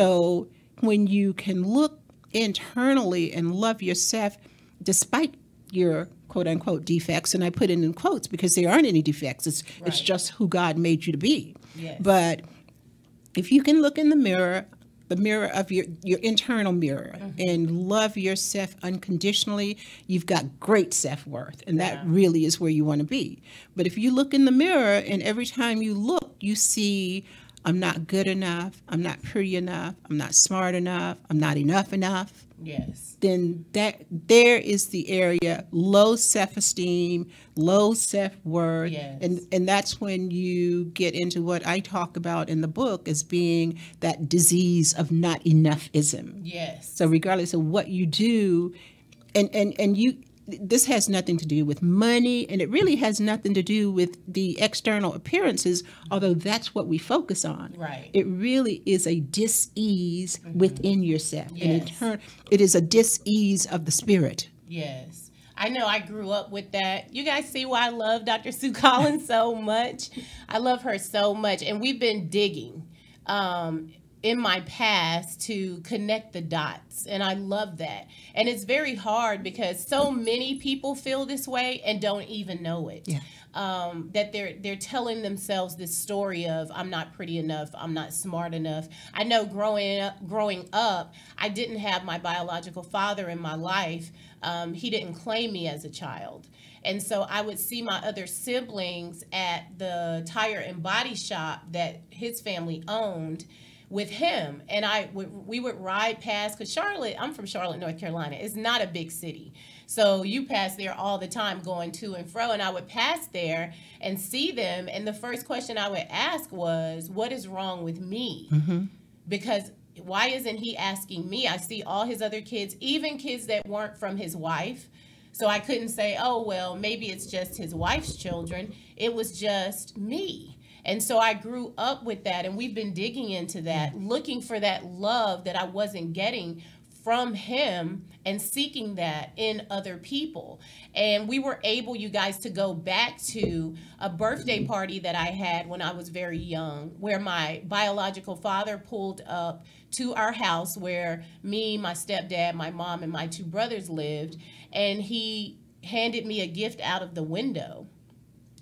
So when you can look internally and love yourself despite your quote unquote defects, and I put it in quotes because there aren't any defects. It's just who God made you to be. Yes. But if you can look in the mirror of your internal mirror, and love yourself unconditionally, you've got great self-worth. And that really is where you want to be. But if you look in the mirror and every time you look, you see, I'm not good enough, I'm not pretty enough, I'm not smart enough, I'm not enough, Yes. then there is the area, low self-esteem, low self-worth. Yes. And that's when you get into what I talk about in the book as being that disease of not enoughism. Yes. So regardless of what you do, and you, this has nothing to do with money, and it really has nothing to do with the external appearances, although that's what we focus on. Right. It really is a dis-ease within yourself. Yes. It is a dis-ease of the spirit. Yes. I know I grew up with that. You guys see why I love Dr. Sue Collins so much? I love her so much. And we've been digging in my past to connect the dots. And I love that. And it's very hard because so many people feel this way and don't even know it. Yeah. That they're telling themselves this story of, I'm not pretty enough, I'm not smart enough. I know growing up, I didn't have my biological father in my life. He didn't claim me as a child. And so I would see my other siblings at the tire and body shop that his family owned with him, and we would ride past, because I'm from Charlotte, North Carolina. It's not a big city. So you pass there all the time going to and fro, and I would pass there and see them, and the first question I would ask was, what is wrong with me? Because why isn't he asking me? I see all his other kids, even kids that weren't from his wife. So I couldn't say, oh, well, maybe it's just his wife's children. It was just me. And so I grew up with that, and we've been digging into that, looking for that love that I wasn't getting from him and seeking that in other people. And we were able, you guys, to go back to a birthday party that I had when I was very young, where my biological father pulled up to our house where me, my stepdad, my mom, and my two brothers lived, and he handed me a gift out of the window.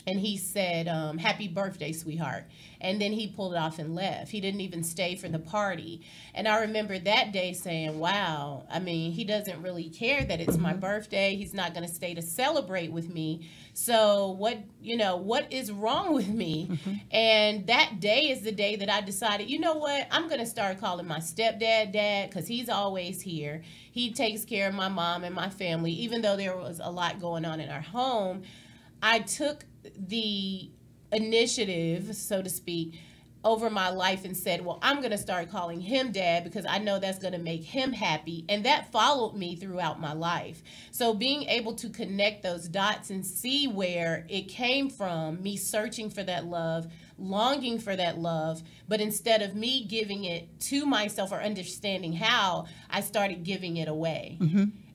And he said, happy birthday, sweetheart. And then he pulled it off and left. He didn't even stay for the party. And I remember that day saying, wow, I mean, he doesn't really care that it's my birthday. He's not going to stay to celebrate with me. So what is wrong with me? And that day is the day that I decided, you know what? I'm going to start calling my stepdad dad, because he's always here. He takes care of my mom and my family. Even though there was a lot going on in our home, I took the initiative, so to speak, over my life and said, well, I'm going to start calling him dad because I know that's going to make him happy. And that followed me throughout my life. So being able to connect those dots and see where it came from, me searching for that love, longing for that love, but instead of me giving it to myself or understanding how, I started giving it away.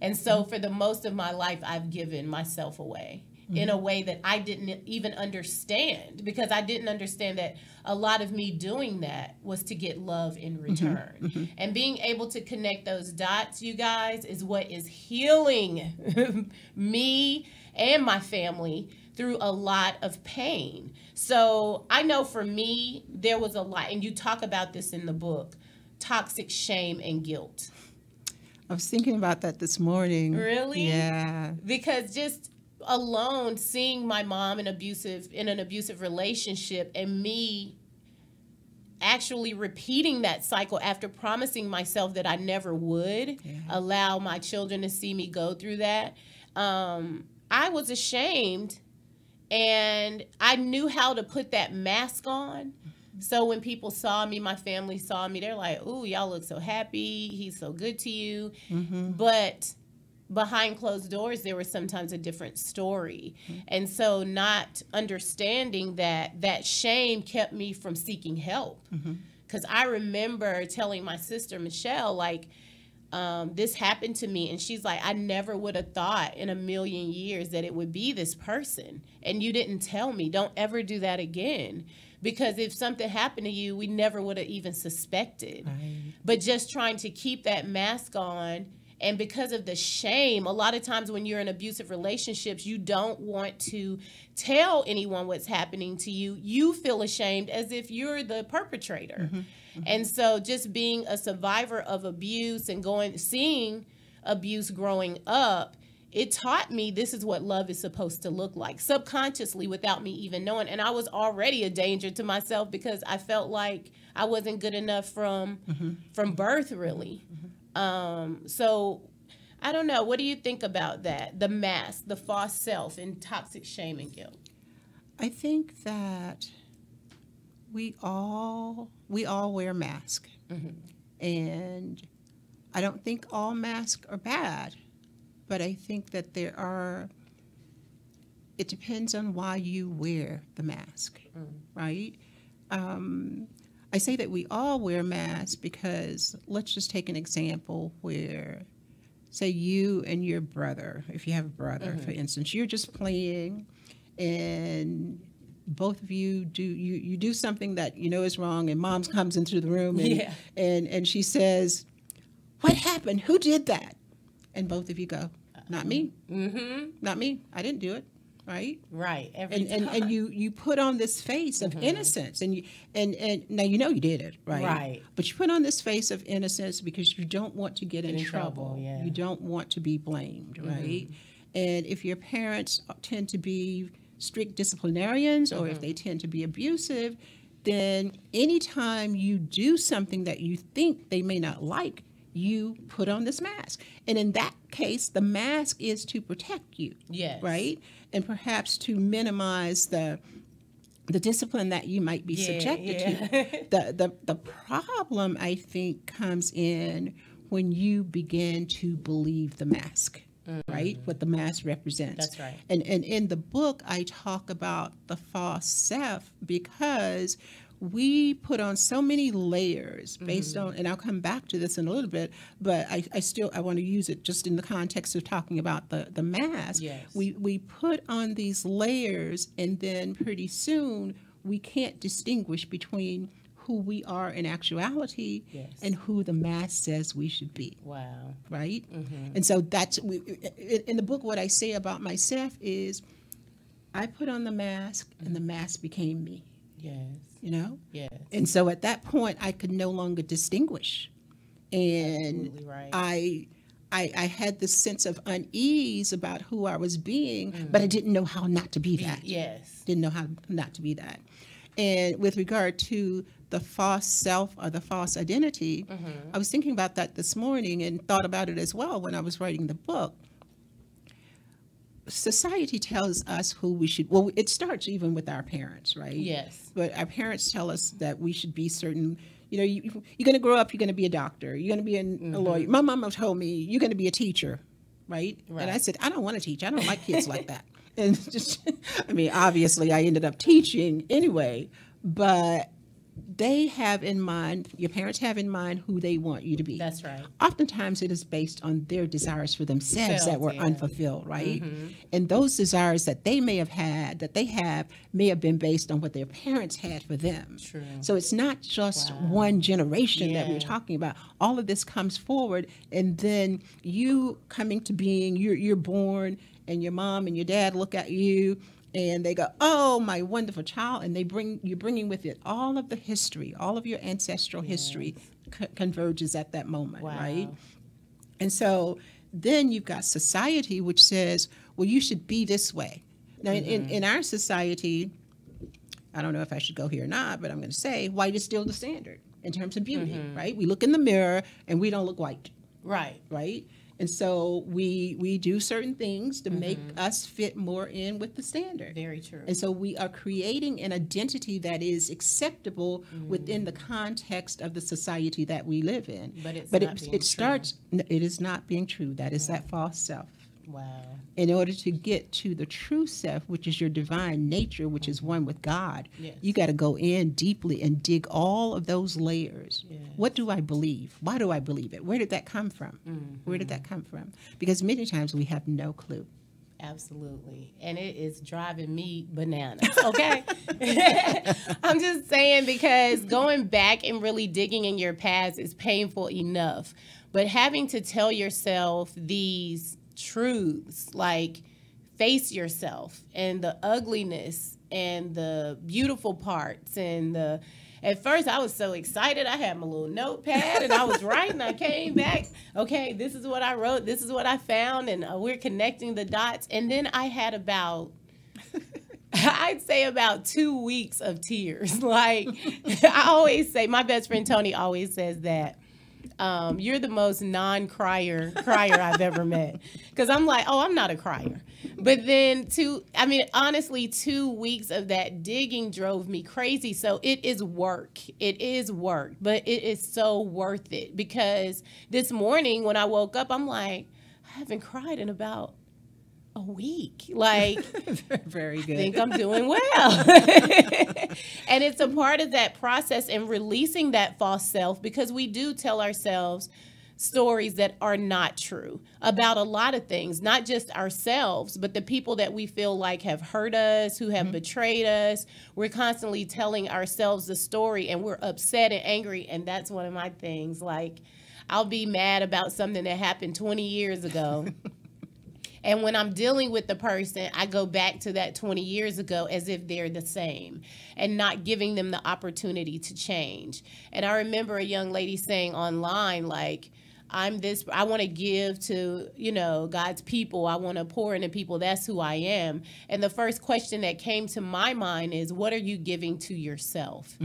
And so for the most of my life, I've given myself away. In a way that I didn't even understand, because I didn't understand that a lot of me doing that was to get love in return. And being able to connect those dots, you guys, is what is healing me and my family through a lot of pain. So I know for me, there was a lot, and you talk about this in the book, toxic shame and guilt. I was thinking about that this morning. Really? Yeah. Because just alone seeing my mom in an abusive relationship, and me actually repeating that cycle after promising myself that I never would allow my children to see me go through that, I was ashamed, and I knew how to put that mask on. So when people saw me, my family saw me, they're like, ooh, y'all look so happy, he's so good to you. But behind closed doors, there was sometimes a different story. And so not understanding that shame kept me from seeking help. Because I remember telling my sister, Michelle, like, this happened to me. And she's like, I never would have thought in a million years that it would be this person. And you didn't tell me. Don't ever do that again. Because if something happened to you, we never would have even suspected. Right. But just trying to keep that mask on, and because of the shame, a lot of times when you're in abusive relationships, you don't want to tell anyone what's happening to you. You feel ashamed as if you're the perpetrator. And so just being a survivor of abuse and seeing abuse growing up, it taught me this is what love is supposed to look like, subconsciously, without me even knowing. And I was already a danger to myself because I felt like I wasn't good enough from birth, really. So I don't know. What do you think about that? The mask, the false self, and toxic shame and guilt. I think that we all wear masks, and I don't think all masks are bad, but I think that it depends on why you wear the mask, right? I say that we all wear masks because let's just take an example where, say, you and your brother, if you have a brother, for instance, you're just playing, and both of you do something that you know is wrong, and mom comes into the room and she says, "What happened? Who did that?" And both of you go, "Not me. Not me. I didn't do it." Right. Right. And you put on this face of innocence, and now you know you did it, right? Right. But you put on this face of innocence because you don't want to get in trouble. Yeah. You don't want to be blamed, right? And if your parents tend to be strict disciplinarians, or if they tend to be abusive, then anytime you do something that you think they may not like, you put on this mask. And in that case, the mask is to protect you. Yes. Right? And perhaps to minimize the discipline that you might be subjected to. The problem, I think, comes in when you begin to believe the mask, right? What the mask represents. That's right. And in the book, I talk about the false self because we put on so many layers based on, and I'll come back to this in a little bit, but I want to use it just in the context of talking about the mask. Yes. We put on these layers, and then pretty soon we can't distinguish between who we are in actuality and who the mask says we should be. Wow. Right? And so that's, in the book, what I say about myself is I put on the mask and the mask became me. Yes. You know? Yes. And so at that point, I could no longer distinguish. And Absolutely right. I had this sense of unease about who I was being, but I didn't know how not to be that. Yes. Didn't know how not to be that. And with regard to the false self or the false identity, I was thinking about that this morning and thought about it as well when I was writing the book. Society tells us who we should, well, it starts even with our parents, right? Yes. But our parents tell us that we should be certain, you know, you're going to grow up, you're going to be a doctor, you're going to be a lawyer. My mama told me, you're going to be a teacher, right? And I said, I don't want to teach. I don't like kids like that. And just, I mean, obviously I ended up teaching anyway, but they have in mind, your parents have in mind who they want you to be. That's right. Oftentimes it is based on their desires for themselves that were unfulfilled, right? And those desires that they may have had, that they have, may have been based on what their parents had for them. True. So it's not just one generation that we're talking about. All of this comes forward, and then you coming to being, you're born, and your mom and your dad look at you and they go, "Oh, my wonderful child," and you're bringing with it all of the history, all of your ancestral history converges at that moment, right? And so then you've got society, which says, well, you should be this way. Now, in our society, I don't know if I should go here or not, but I'm going to say white is still the standard in terms of beauty, right? We look in the mirror and we don't look white. Right? And so we do certain things to make us fit more in with the standard. Very true. And so we are creating an identity that is acceptable within the context of the society that we live in. But it's but not being true. It is not being true. That is that false self. Wow. In order to get to the true self, which is your divine nature, which is one with God, you got to go in deeply and dig all of those layers. What do I believe? Why do I believe it? Where did that come from? Where did that come from? Because many times we have no clue. Absolutely. And it is driving me bananas, okay? I'm just saying, because going back and really digging in your past is painful enough. But having to tell yourself these truths, like face yourself and the ugliness and the beautiful parts and the... At first, I was so excited. I had my little notepad, and I was writing. I came back. Okay, this is what I wrote. This is what I found, and we're connecting the dots. And then I had about, I'd say about 2 weeks of tears. Like, I always say, my best friend Tony always says that. You're the most non-crier I've ever met. Because I'm like, oh, I'm not a crier. But then honestly, 2 weeks of that digging drove me crazy. So it is work. It is work, but it is so worth it, because this morning when I woke up, I'm like, I haven't cried in about a week. Like, very good. I think I'm doing well. And it's a part of that process and releasing that false self, because we do tell ourselves stories that are not true about a lot of things, not just ourselves, but the people that we feel like have hurt us, who have betrayed us. We're constantly telling ourselves the story, and we're upset and angry. And that's one of my things. Like, I'll be mad about something that happened 20 years ago. And when I'm dealing with the person, I go back to that 20 years ago as if they're the same, and not giving them the opportunity to change. And I remember a young lady saying online, like, I want to give to, God's people. I want to pour into people. That's who I am. And the first question that came to my mind is, what are you giving to yourself?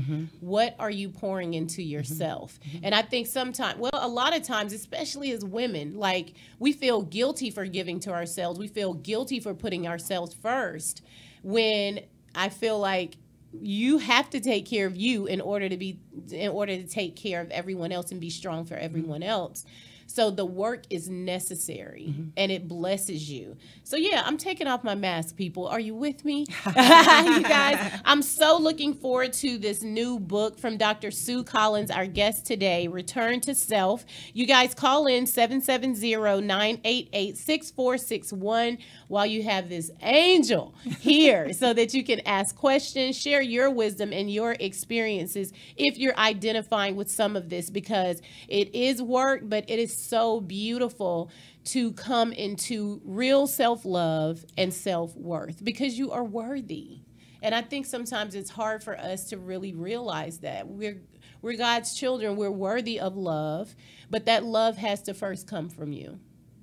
What are you pouring into yourself? And I think sometimes, a lot of times, especially as women, like, we feel guilty for giving to ourselves. We feel guilty for putting ourselves first, when I feel like you have to take care of you in order to take care of everyone else and be strong for everyone else. So the work is necessary, and it blesses you. So yeah, I'm taking off my mask, people. Are you with me? You guys, I'm so looking forward to this new book from Dr. Sue Collins, our guest today, Return to Self. You guys call in 770-988-6461 while you have this angel here, so that you can ask questions, share your wisdom and your experiences if you're identifying with some of this, because it is work, but it is so beautiful to come into real self-love and self-worth, because you are worthy. And I think sometimes it's hard for us to really realize that we're God's children. We're worthy of love, but that love has to first come from you.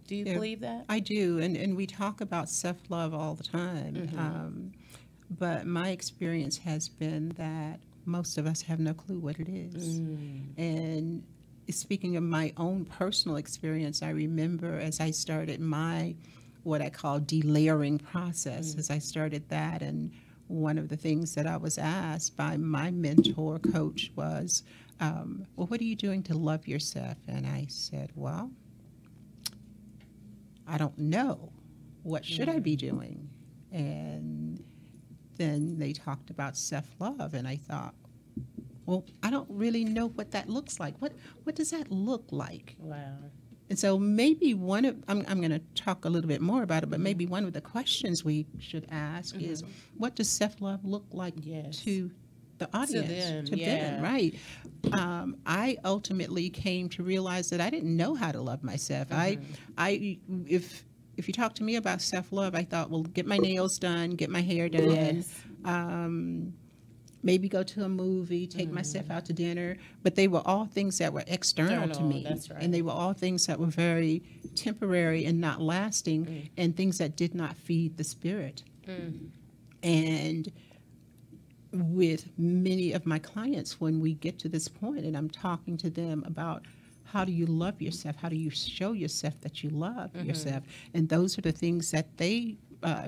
Do you believe that? I do, and we talk about self-love all the time, but my experience has been that most of us have no clue what it is. And speaking of my own personal experience, I remember as I started my, what I call delayering process, as I started that, and one of the things that I was asked by my mentor coach was, well, what are you doing to love yourself? And I said, well, I don't know. What should I be doing? And then they talked about self-love, and I thought, well, I don't really know what that looks like. What does that look like? Wow. And so maybe I'm going to talk a little bit more about it, but maybe one of the questions we should ask is, what does self-love look like to the audience, to them, right? I ultimately came to realize that I didn't know how to love myself. If you talk to me about self-love, I thought, well, get my nails done, get my hair done, maybe go to a movie, take myself out to dinner. But they were all things that were external to me. That's right. And they were all things that were very temporary and not lasting, and things that did not feed the spirit. And with many of my clients, when we get to this point and I'm talking to them about how do you love yourself, how do you show yourself that you love yourself, and those are the things that they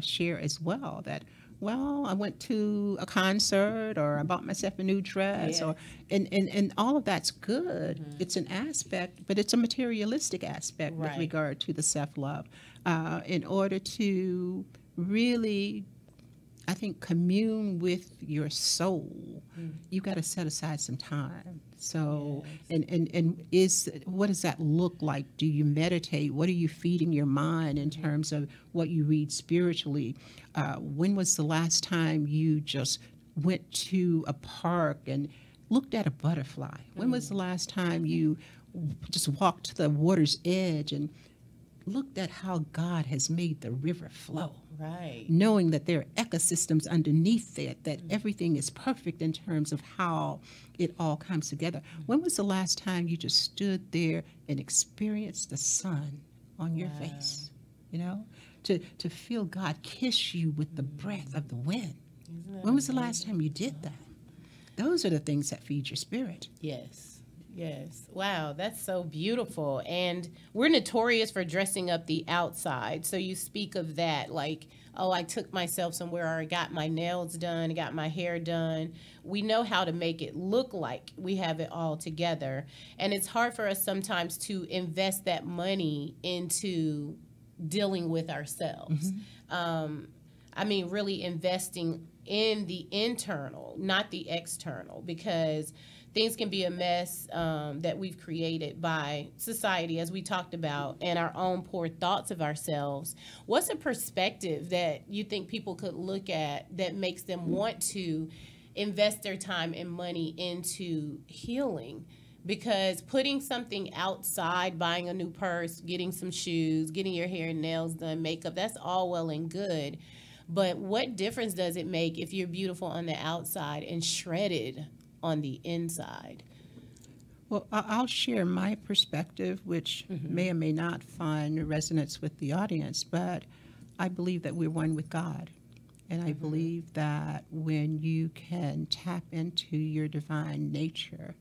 share as well, that, well, I went to a concert, or I bought myself a new dress, or and all of that's good. It's an aspect, but it's a materialistic aspect with regard to the self-love. In order to really I think commune with your soul. You got to set aside some time. So, Yes. and what does that look like? Do you meditate? What are you feeding your mind in terms of what you read spiritually? When was the last time you just went to a park and looked at a butterfly? When was the last time you just walked to the water's edge and looked at how God has made the river flow? Right. Knowing that there are ecosystems underneath it, that everything is perfect in terms of how it all comes together. When was the last time you just stood there and experienced the sun on your face? You know, to feel God kiss you with the breath of the wind. When was the last time you did that? Those are the things that feed your spirit. Yes. Yes. Wow, that's so beautiful. And we're notorious for dressing up the outside. So you speak of that, like, oh, I took myself somewhere, or I got my nails done, got my hair done. We know how to make it look like we have it all together. And it's hard for us sometimes to invest that money into dealing with ourselves. I mean, really investing in the internal, not the external, because things can be a mess that we've created by society, as we talked about, and our own poor thoughts of ourselves. What's a perspective that you think people could look at that makes them want to invest their time and money into healing? Because putting something outside, buying a new purse, getting some shoes, getting your hair and nails done, makeup, that's all well and good. But what difference does it make if you're beautiful on the outside and shredded on the inside? Well, I'll share my perspective, which may or may not find resonance with the audience, but I believe that we're one with God. And I believe that when you can tap into your divine nature,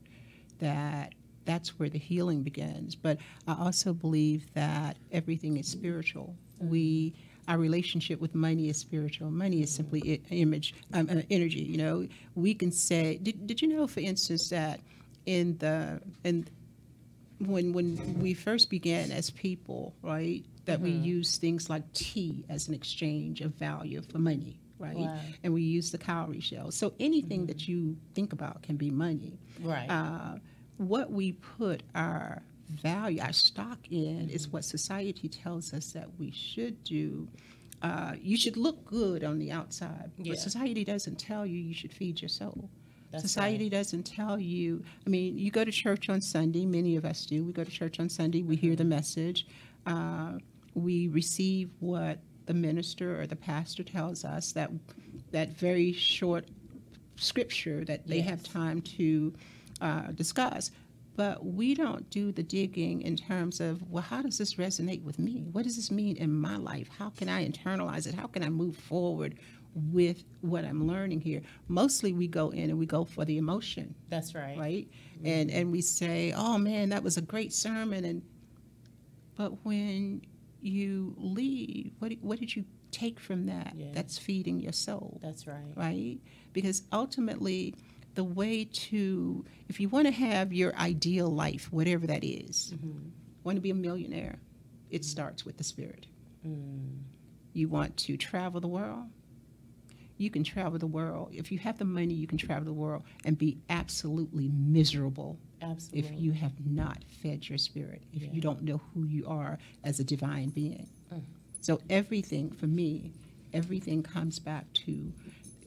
that's where the healing begins. But I also believe that everything is spiritual. Our relationship with money is spiritual. Money is simply energy. You know, we can say. Did you know, for instance, that when we first began as people, right, that we use things like tea as an exchange of value for money, right? Wow. And we use the cowrie shell. So anything that you think about can be money. Right. What we put our value, our stock in, is what society tells us that we should do. You should look good on the outside, Yeah. but society doesn't tell you should feed your soul. That's Society right. doesn't tell you. I mean, you go to church on Sunday. Many of us do. We go to church on Sunday. We hear the message. We receive what the minister or the pastor tells us. That very short scripture that they have time to discuss. But we don't do the digging in terms of, well, how does this resonate with me? What does this mean in my life? How can I internalize it? How can I move forward with what I'm learning here? Mostly we go in and we go for the emotion. That's right. Right? And we say, oh man, that was a great sermon. But when you leave, what did you take from that? Yeah. That's feeding your soul. That's right. Right? Because ultimately, the way to, if you want to have your ideal life, whatever that is, want to be a millionaire, it starts with the spirit. You want to travel the world? You can travel the world. If you have the money, you can travel the world and be absolutely miserable. Absolutely. If you have not fed your spirit, if you don't know who you are as a divine being. So everything, for me, everything comes back to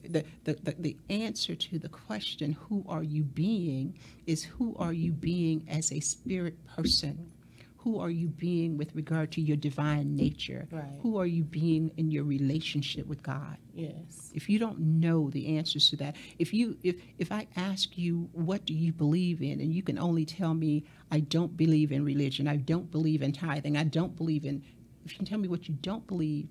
the answer to the question, who are you being, is who are you being as a spirit person? Who are you being with regard to your divine nature? Right. Who are you being in your relationship with God? Yes. If you don't know the answers to that, if I ask you, what do you believe in, and you can only tell me, I don't believe in religion, I don't believe in tithing, I don't believe in, if you can tell me what you don't believe,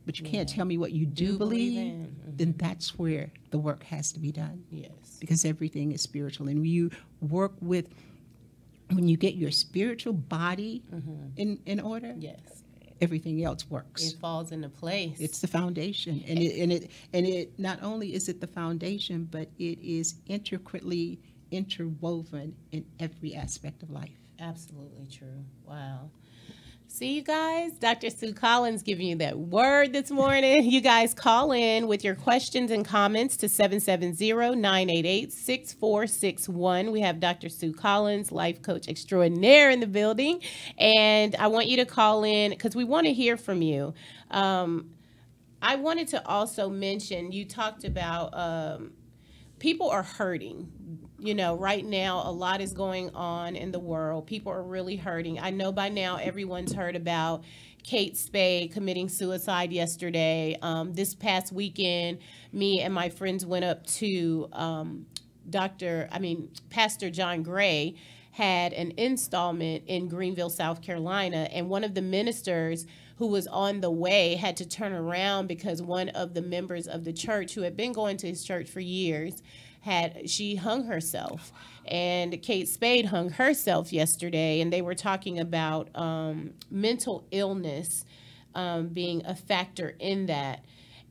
but you can't tell me what you do believe in. then that's where the work has to be done. Yes. Because everything is spiritual. And when you work with, when you get your spiritual body in order, Yes. everything else works. It falls into place. It's the foundation. And it not only is it the foundation, but it is intricately interwoven in every aspect of life. Absolutely true. Wow. See, you guys, Dr. Sue Collins giving you that word this morning. You guys call in with your questions and comments to 770-988-6461. We have Dr. Sue Collins, life coach extraordinaire, in the building. And I want you to call in because we want to hear from you. I wanted to also mention, you talked about people are hurting. You know, right now, a lot is going on in the world. People are really hurting. I know by now everyone's heard about Kate Spade committing suicide yesterday. This past weekend, me and my friends went up to Pastor John Gray had an installment in Greenville, South Carolina, and one of the ministers who was on the way had to turn around because one of the members of the church, who had been going to his church for years, she hung herself. And Kate Spade hung herself yesterday, and they were talking about mental illness being a factor in that.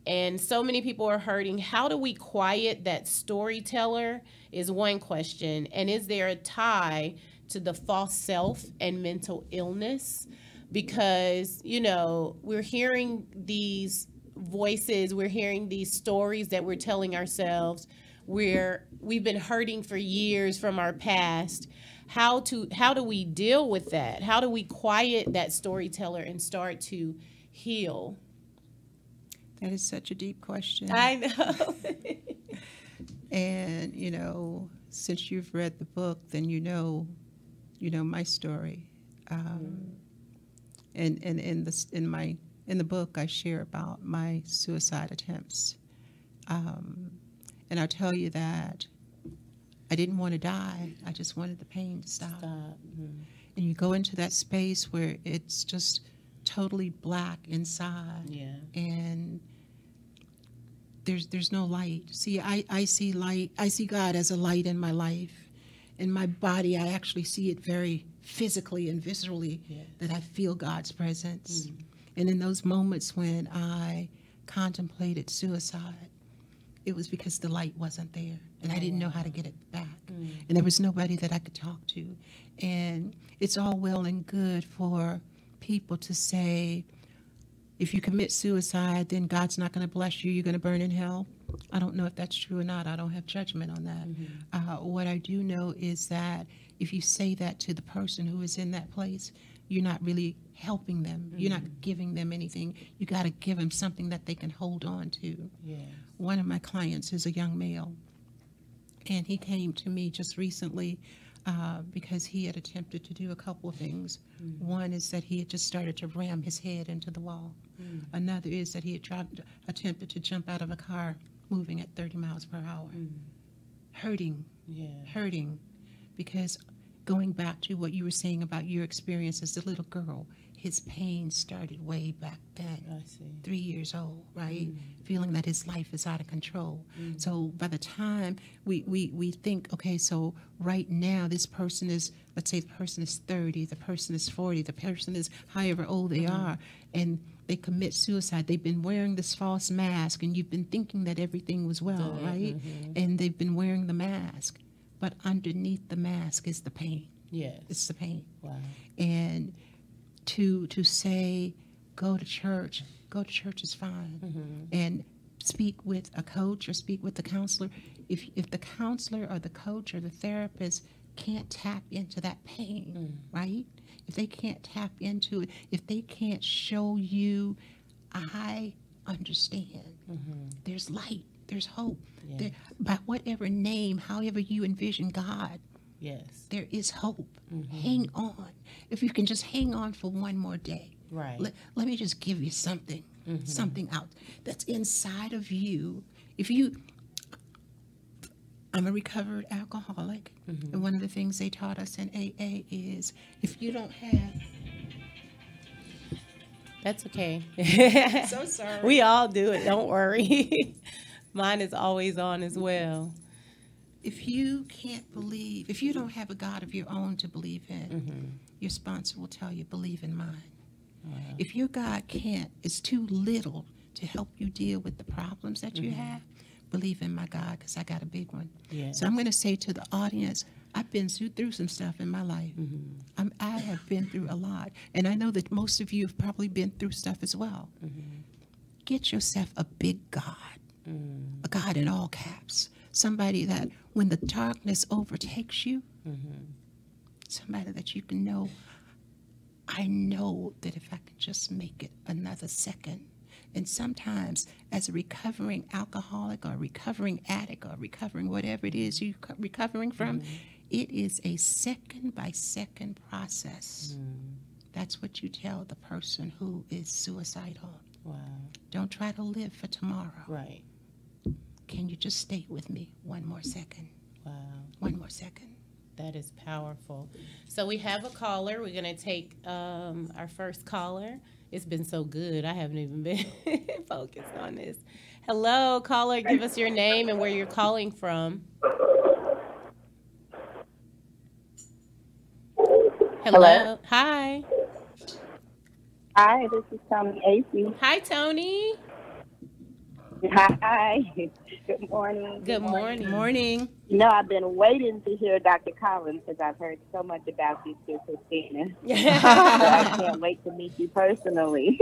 And so many people are hurting. How do we quiet that storyteller is one question. And is there a tie to the false self and mental illness? Because, you know, we're hearing these voices, we're hearing these stories that we're telling ourselves. We've been hurting for years from our past. How do we deal with that? How do we quiet that storyteller and start to heal? That is such a deep question. I know. And, you know, since you've read the book, then you know my story. And in the book, I share about my suicide attempts. And I'll tell you that I didn't want to die. I just wanted the pain to stop. Mm-hmm. And you go into that space where it's just totally black inside. Yeah. And there's no light. See, I see light. I see God as a light in my life. In my body, I actually see it very physically and viscerally, that I feel God's presence. Mm. And in those moments when I contemplated suicide, it was because the light wasn't there, and I didn't know how to get it back. Mm. And there was nobody that I could talk to. And it's all well and good for people to say, if you commit suicide, then God's not going to bless you, you're going to burn in hell. I don't know if that's true or not. I don't have judgment on that. Mm-hmm. What I do know is that if you say that to the person who is in that place, you're not really helping them. Mm-hmm. You're not giving them anything. You got to give them something that they can hold on to. Yeah. One of my clients is a young male, and he came to me just recently because he had attempted to do a couple of things. Mm-hmm. One is that he had just started to ram his head into the wall. Mm-hmm. Another is that he had attempted to jump out of a car moving at 30 miles per hour. Mm-hmm. Hurting, because going back to what you were saying about your experience as a little girl, his pain started way back then. I see. 3 years old, right? Mm. Feeling that his life is out of control. Mm. So by the time we think, okay, so right now this person is, let's say the person is 30, the person is 40, the person is however old they are, and they commit suicide. They've been wearing this false mask, and you've been thinking that everything was well, right? Mm-hmm. And they've been wearing the mask. But underneath the mask is the pain. Yes. It's the pain. Wow. And to say, go to church is fine. Mm-hmm. And speak with a coach or speak with the counselor. If the counselor or the coach or the therapist can't tap into that pain, right? If they can't tap into it, if they can't show you, I understand. Mm-hmm. There's light. There's hope. Yes. There, by whatever name, however you envision God, yes, there is hope. Mm-hmm. Hang on. If you can just hang on for one more day. Right. Let me just give you something, something out that's inside of you. I'm a recovered alcoholic, and one of the things they taught us in AA is if you don't have... That's okay. So sorry. We all do it. Don't worry. Mine is always on as well. If you can't believe, if you don't have a God of your own to believe in, your sponsor will tell you, believe in mine. Wow. If your God is too little to help you deal with the problems that you have, believe in my God, because I got a big one. Yes. So I'm going to say to the audience, I've been through some stuff in my life. I have been through a lot. And I know that most of you have probably been through stuff as well. Get yourself a big God, a God in all caps. Somebody that when the darkness overtakes you, somebody that you can know, I know that if I can just make it another second. And sometimes as a recovering alcoholic or recovering addict or recovering whatever it is you're recovering from, it is a second by second process. That's what you tell the person who is suicidal. Wow. Don't try to live for tomorrow. Right. Can you just stay with me one more second? Wow. One more second. That is powerful. So we have a caller. We're going to take our first caller. It's been so good. I haven't even been focused on this. Hello, caller. Give us your name and where you're calling from. Hello. Hi. Hi, this is Tony AC. Hi, Tony. Hi. Good morning. Good morning. Morning. You know, I've been waiting to hear Dr. Collins because I've heard so much about you, Sister Christina. So I can't wait to meet you personally.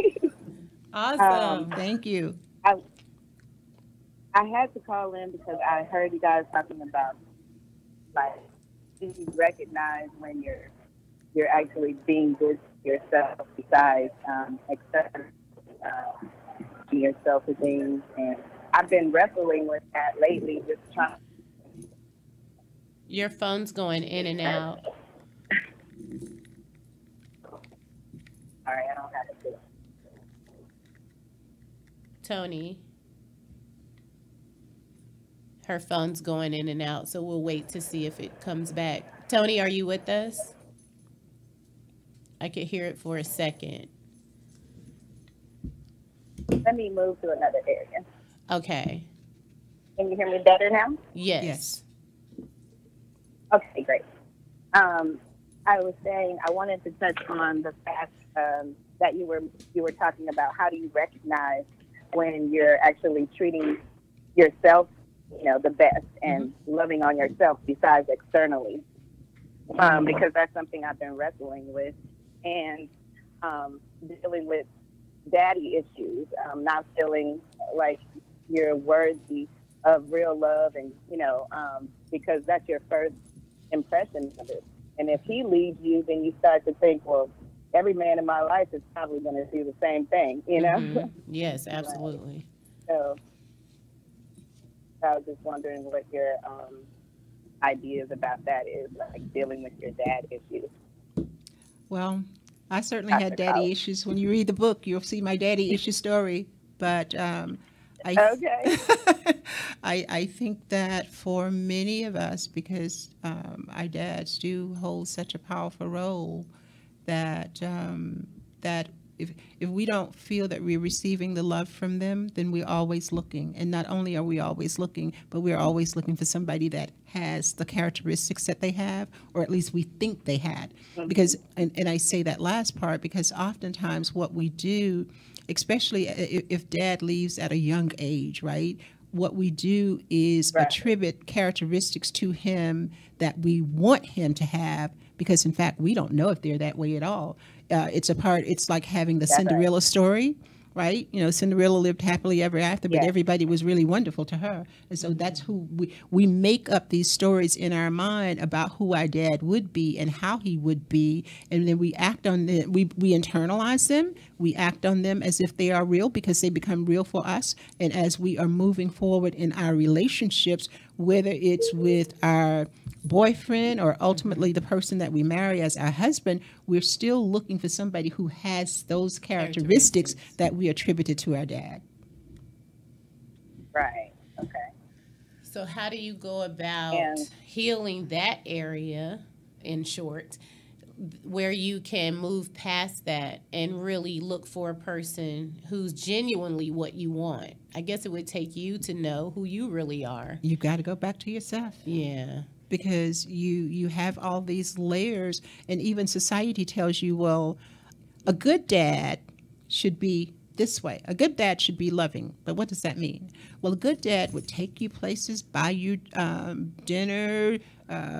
Awesome. Thank you. I had to call in because I heard you guys talking about, like, you recognize when you're actually being good to yourself besides accepting yourself for things. And I've been wrestling with that lately, just trying. Your phone's going in and out. All right, I don't have to do it. Tony. Her phone's going in and out, so we'll wait to see if it comes back. Tony, are you with us? I could hear it for a second. Let me move to another area. Okay. Can you hear me better now? Yes. Okay, great. I was saying I wanted to touch on the fact that you were talking about how do you recognize when you're actually treating yourself, the best and loving on yourself besides externally, because that's something I've been wrestling with and dealing with daddy issues, not feeling like you're worthy of real love and, because that's your first impression of it. And if he leaves you, then you start to think, well, every man in my life is probably going to do the same thing, Yes, absolutely. So I was just wondering what your ideas about that is, like dealing with your dad issues. Well, I certainly had daddy issues. When you read the book, you'll see my daddy issue story. But Okay. I think that for many of us, because our dads do hold such a powerful role, that if we don't feel that we're receiving the love from them, then we're always looking. And not only are we always looking, but we're always looking for somebody that has the characteristics that they have, or at least we think they had. Because, and I say that last part because oftentimes what we do, especially if dad leaves at a young age, right? What we do is attribute characteristics to him that we want him to have, because in fact we don't know if they're that way at all. It's like having the Cinderella story, right? Cinderella lived happily ever after, but everybody was really wonderful to her. And so that's who we make up these stories in our mind about who our dad would be and how he would be. And then we act on them, we internalize them, we act on them as if they are real because they become real for us. And as we are moving forward in our relationships, whether it's with our boyfriend or ultimately the person that we marry as our husband, we're still looking for somebody who has those characteristics that we attributed to our dad. Right. Okay. So how do you go about healing that area, in short, where you can move past that and really look for a person who's genuinely what you want? I guess it would take you to know who you really are. You got to go back to yourself. Yeah. Because you have all these layers, and even society tells you, well, a good dad should be this way. A good dad should be loving. But what does that mean? Well, a good dad would take you places, buy you dinner,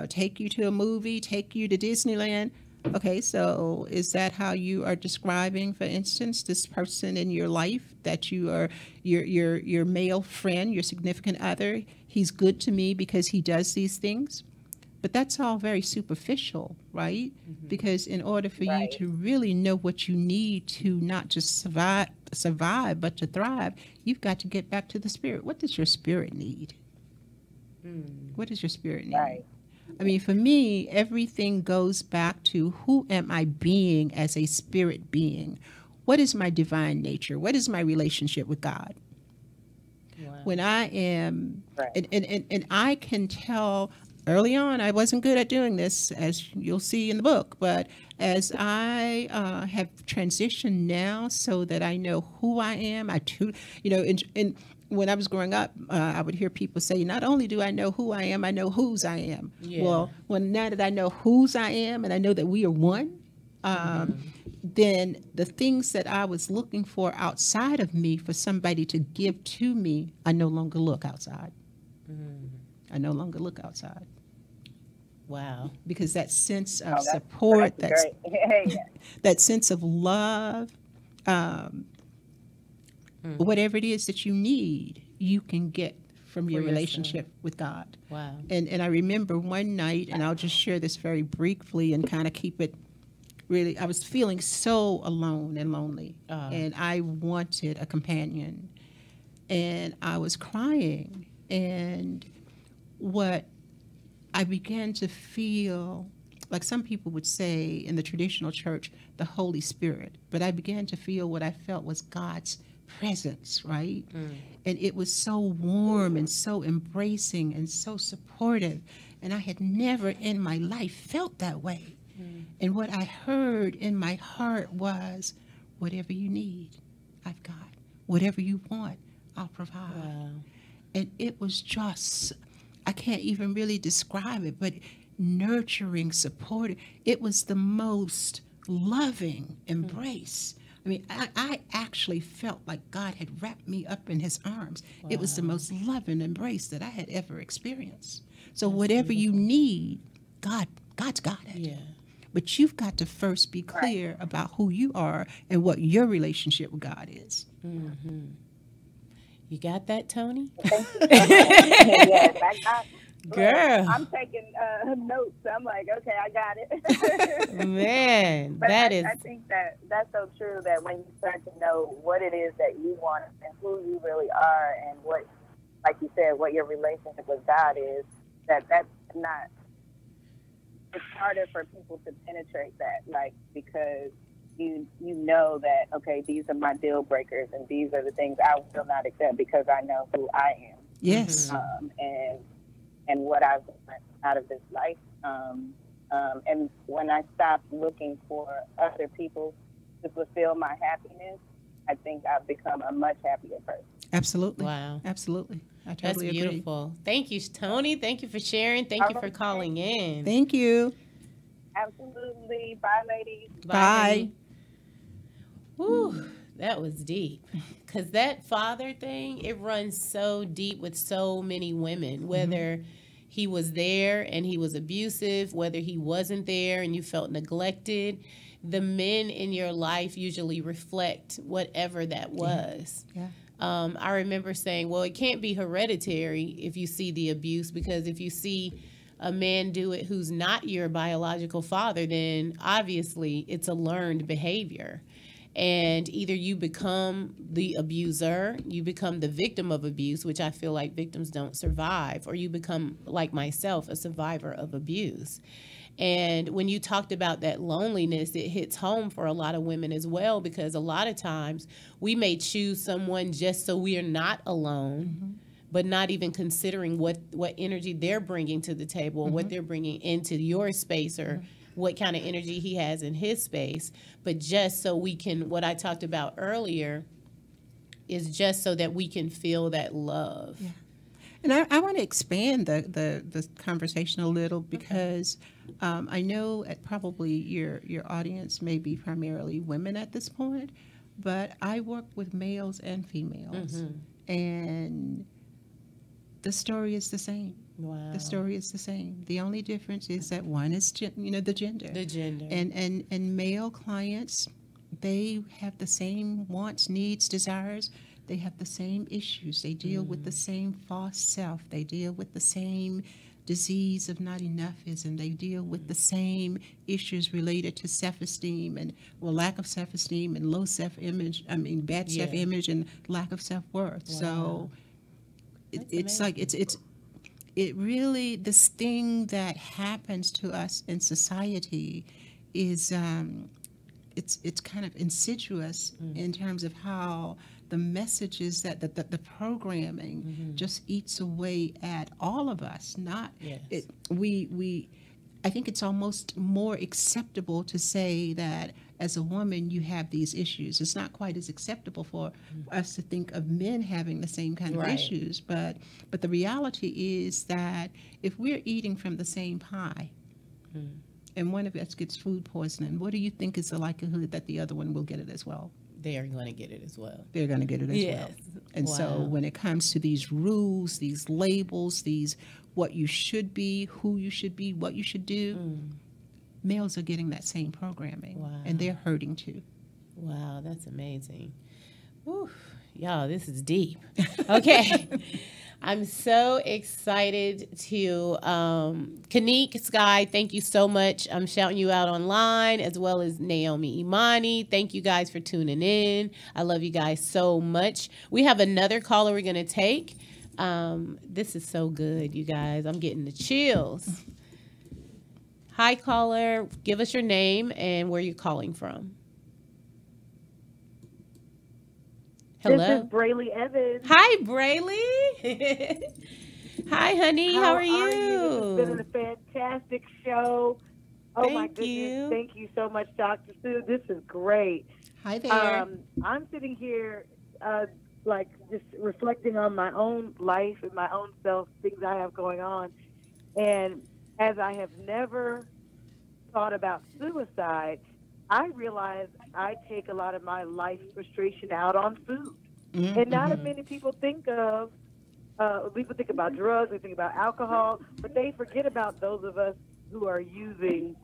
take you to a movie, take you to Disneyland. Okay, so is that how you are describing, for instance, this person in your life that you are your male friend, your significant other? He's good to me because he does these things. But that's all very superficial, right? Because in order for you Right. to really know what you need to not just survive, but to thrive, you've got to get back to the spirit. What does your spirit need? What does your spirit need? Right. I mean, for me, everything goes back to who am I being as a spirit being? What is my divine nature? What is my relationship with God? Wow. When I am, Right. and I can tell early on, I wasn't good at doing this, as you'll see in the book, but as I have transitioned now so that I know who I am, when I was growing up, I would hear people say, not only do I know who I am, I know whose I am. Yeah. Well, now that I know whose I am and I know that we are one, then the things that I was looking for outside of me for somebody to give to me, I no longer look outside. I no longer look outside. Wow. Because that sense of Oh, that's support, great. Yeah. that sense of love, whatever it is that you need, you can get from your yourself. relationship with God. Wow. And I remember one night, and I'll just share this very briefly and kind of keep it really, I was feeling so alone and lonely, and I wanted a companion, and I was crying, and what I began to feel, like some people would say in the traditional church, the Holy Spirit, but I began to feel what I felt was God's presence, right? And it was so warm and so embracing and so supportive, and I had never in my life felt that way. And what I heard in my heart was, whatever you need, I've got. Whatever you want, I'll provide. Wow. And it was just, I can't even really describe it, but nurturing, supportive. It was the most loving embrace. I mean, I actually felt like God had wrapped me up in his arms. It was the most loving embrace that I had ever experienced. So whatever you need, God's got it. Yeah. But you've got to first be clear about who you are and what your relationship with God is. You got that, Tony? Yes, I got. Girl. I'm taking notes. I'm like, okay, I got it. Man, But that I, is. I think that that's so true that when you start to know what it is that you want and who you really are and what, like you said, what your relationship with God is, that's not, it's harder for people to penetrate that, like, because you know that, okay, these are my deal breakers and these are the things I will not accept because I know who I am. Yes. And what I've learned out of this life. And when I stopped looking for other people to fulfill my happiness, I think I've become a much happier person. Absolutely. Wow. Absolutely. I That's totally agree. beautiful. Thank you, Tony. Thank you for sharing. Thank you for calling in. Thank you. Absolutely. Bye, ladies. Bye. Whew, that was deep. Because that father thing, it runs so deep with so many women, whether he was there and he was abusive, whether he wasn't there and you felt neglected. The men in your life usually reflect whatever that was. Yeah. I remember saying, well, it can't be hereditary if you see the abuse, because if you see a man do it who's not your biological father, then obviously it's a learned behavior. And either you become the abuser, you become the victim of abuse, which I feel like victims don't survive, or you become, like myself, a survivor of abuse. And when you talked about that loneliness, it hits home for a lot of women as well, because a lot of times we may choose someone just so we are not alone, but not even considering what energy they're bringing to the table, what they're bringing into your space, or what kind of energy he has in his space. But just so we can, what I talked about earlier, is just so that we can feel that love. Yeah. And I want to expand the conversation a little, because I know probably your audience may be primarily women at this point, but I work with males and females, and the story is the same. Wow. The story is the same. The only difference is that one is, the gender. The gender. And male clients, they have the same wants, needs, desires. They have the same issues. They deal with the same false self. They deal with the same disease of not enoughism. They deal with the same issues related to self-esteem and lack of self-esteem and low self-image. Bad self-image and lack of self-worth. Wow. So it's amazing. like it really, this thing that happens to us in society is it's kind of insidious in terms of how the messages that the programming just eats away at all of us. Not Yes. I think it's almost more acceptable to say that as a woman you have these issues. It's not quite as acceptable for us to think of men having the same kind of Right. issues, but the reality is that if we're eating from the same pie and one of us gets food poisoning, what do you think is the likelihood that the other one will get it as well? They are going to get it as well. They're going to get it as Yes. well. And Wow. so when it comes to these rules, these labels, these what you should be, who you should be, what you should do, males are getting that same programming. Wow. And they're hurting too. Wow, that's amazing. Whew. Y'all, this is deep. Okay. I'm so excited to, Kanique, Sky, thank you so much. I'm shouting you out online, as well as Naomi Imani. Thank you guys for tuning in. I love you guys so much. We have another caller we're going to take. This is so good, you guys. I'm getting the chills. Hi, caller. Give us your name and where you're calling from. Hello. This is Brayley Evans. Hi, Brayley. Hi, honey. How are you? This has been a fantastic show. Oh, my Thank goodness. you. Thank you so much, Dr. Sue. This is great. Hi there. I'm sitting here, just reflecting on my own life and my own self, things I have going on. And as I have never thought about suicide, I realize I take a lot of my life frustration out on food. And not as many people think of, people think about drugs, they think about alcohol, but they forget about those of us who are using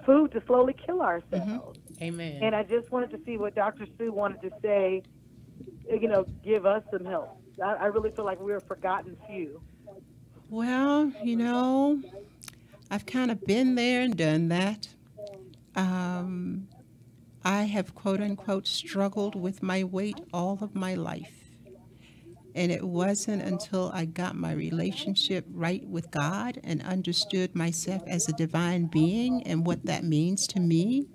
food to slowly kill ourselves. Amen. And I just wanted to see what Dr. Sue wanted to say, give us some help. I really feel like we're a forgotten few. Well, I've kind of been there and done that. I have, quote unquote, struggled with my weight all of my life. And it wasn't until I got my relationship right with God and understood myself as a divine being and what that means to me.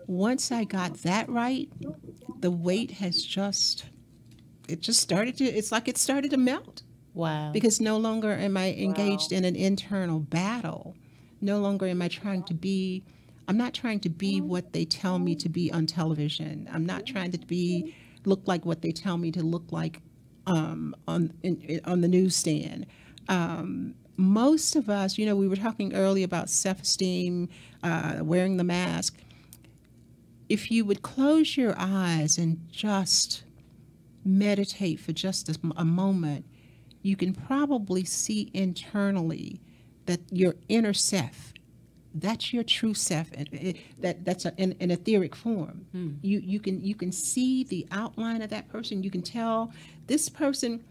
Once I got that right, the weight has it's like it started to melt. Wow. Because no longer am I engaged in an internal battle. No longer am I I'm not trying to be what they tell me to be on television. I'm not trying to look like what they tell me to look like on the newsstand. Most of us, we were talking earlier about self-esteem, wearing the mask. If you would close your eyes and just meditate for just a moment, you can probably see internally that your inner self, that's your true self, and that's an etheric form. You can see the outline of that person. You can tell this person.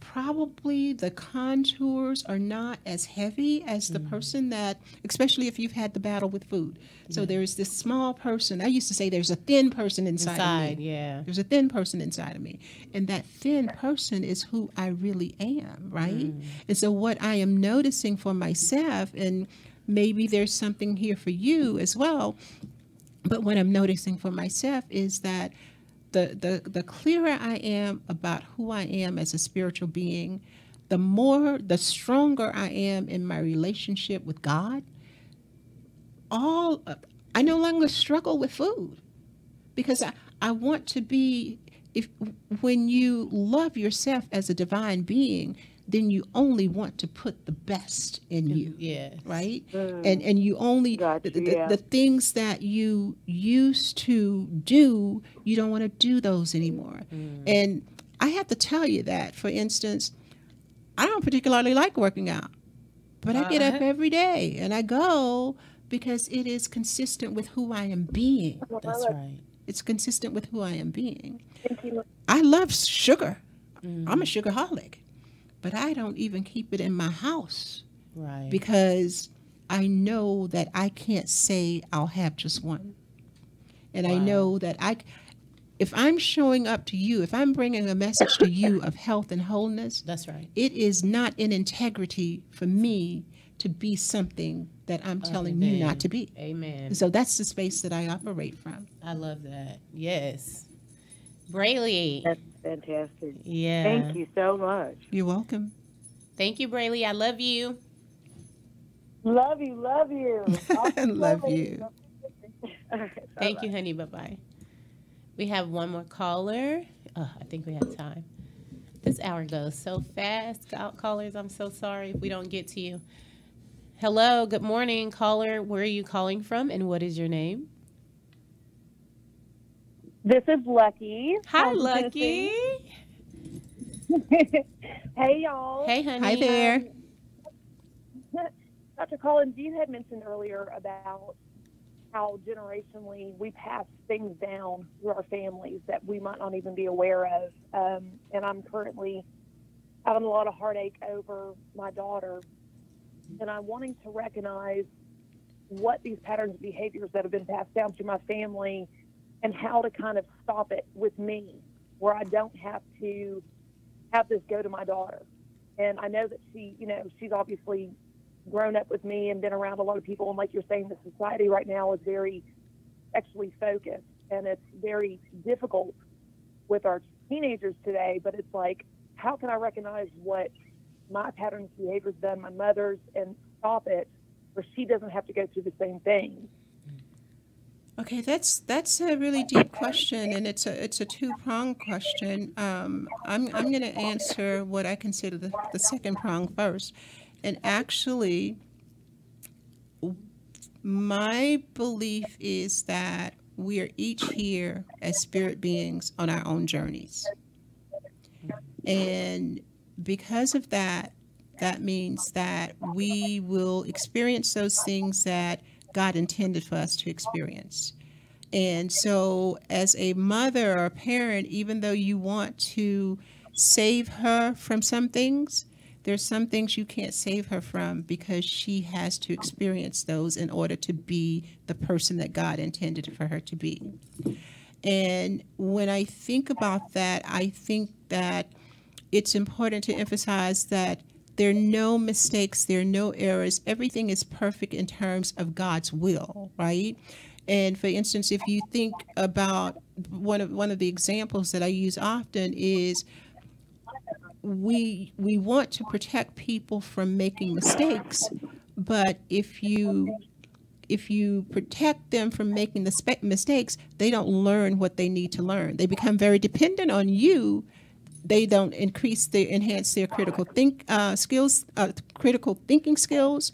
Probably the contours are not as heavy as the person that, especially if you've had the battle with food. So there's this small person. I used to say there's a thin person inside of me. Yeah. There's a thin person inside of me. And that thin person is who I really am, right? And so what I am noticing for myself, and maybe there's something here for you as well, but what I'm noticing for myself is that the clearer I am about who I am as a spiritual being, the stronger I am in my relationship with God. I no longer struggle with food because I want to be, when you love yourself as a divine being, then you only want to put the best in you. Yes. Right? And you only, the things that you used to do, you don't want to do those anymore. And I have to tell you that, for instance, I don't particularly like working out, but I get up every day and I go because it is consistent with who I am being. That's right. It's consistent with who I am being. Thank you. I love sugar. I'm a sugarholic, but I don't even keep it in my house Right. because I know that I can't say I'll have just one. And I know that if I'm showing up to you, if I'm bringing a message to you of health and wholeness, That's right. it is not in integrity for me to be something that I'm telling you not to be. Amen. So that's the space that I operate from. I love that. Yes. Brayley. That's fantastic. Yeah. Thank you so much. You're welcome. Thank you, Brayley. I love you. Love you. Love you. Love you. Thank you, honey. Bye-bye. We have one more caller. Oh, I think we have time. This hour goes so fast. Callers, I'm so sorry if we don't get to you. Hello, good morning, caller. Where are you calling from and what is your name? This is Lucky. Hi, from Lucky. Tennessee. Hey, y'all. Hey, honey. Hi there. Dr. Collins, you had mentioned earlier about how generationally we pass things down through our families that we might not even be aware of. And I'm currently having a lot of heartache over my daughter. And I'm wanting to recognize what these patterns of behaviors that have been passed down through my family and how to kind of stop it with me, where I don't have to have this go to my daughter. And I know that she's obviously grown up with me and been around a lot of people. And like you're saying, the society right now is very sexually focused, and it's very difficult with our teenagers today. But it's like, how can I recognize what my patterns of behavior has been, my mother's, and stop it where she doesn't have to go through the same thing? Okay, that's a really deep question, and it's a two-pronged question. I'm going to answer what I consider the second prong first. And actually, my belief is that we are each here as spirit beings on our own journeys. And because of that, that means that we will experience those things that God intended for us to experience. And so as a mother or a parent, even though you want to save her from some things, there's some things you can't save her from because she has to experience those in order to be the person that God intended for her to be. And when I think about that, I think that it's important to emphasize that there are no mistakes, there are no errors. Everything is perfect in terms of God's will, right? And for instance, if you think about one of the examples that I use often is we want to protect people from making mistakes, but if you protect them from making the mistakes, they don't learn what they need to learn. They become very dependent on you. They don't enhance their critical thinking skills.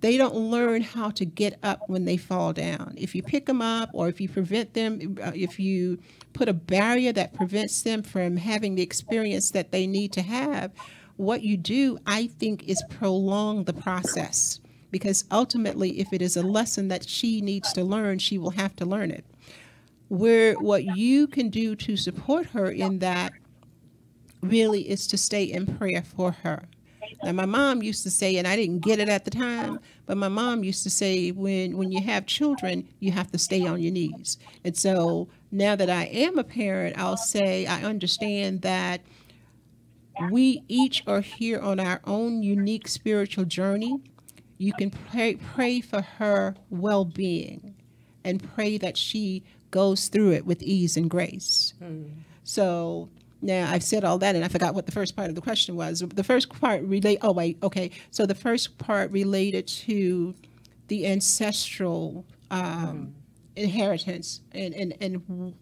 They don't learn how to get up when they fall down. If you pick them up, or if you prevent them, if you put a barrier that prevents them from having the experience that they need to have, what you do, I think, is prolong the process. Because ultimately, if it is a lesson that she needs to learn, she will have to learn it. What you can do to support her in that really is to stay in prayer for her. Now, my mom used to say, and I didn't get it at the time, but my mom used to say, when you have children, you have to stay on your knees. And so now that I am a parent, I'll say I understand that we each are here on our own unique spiritual journey. You can pray for her well-being and pray that she goes through it with ease and grace. So now I've said all that, and I forgot what the first part of the question was. The first part So the first part related to the ancestral inheritance and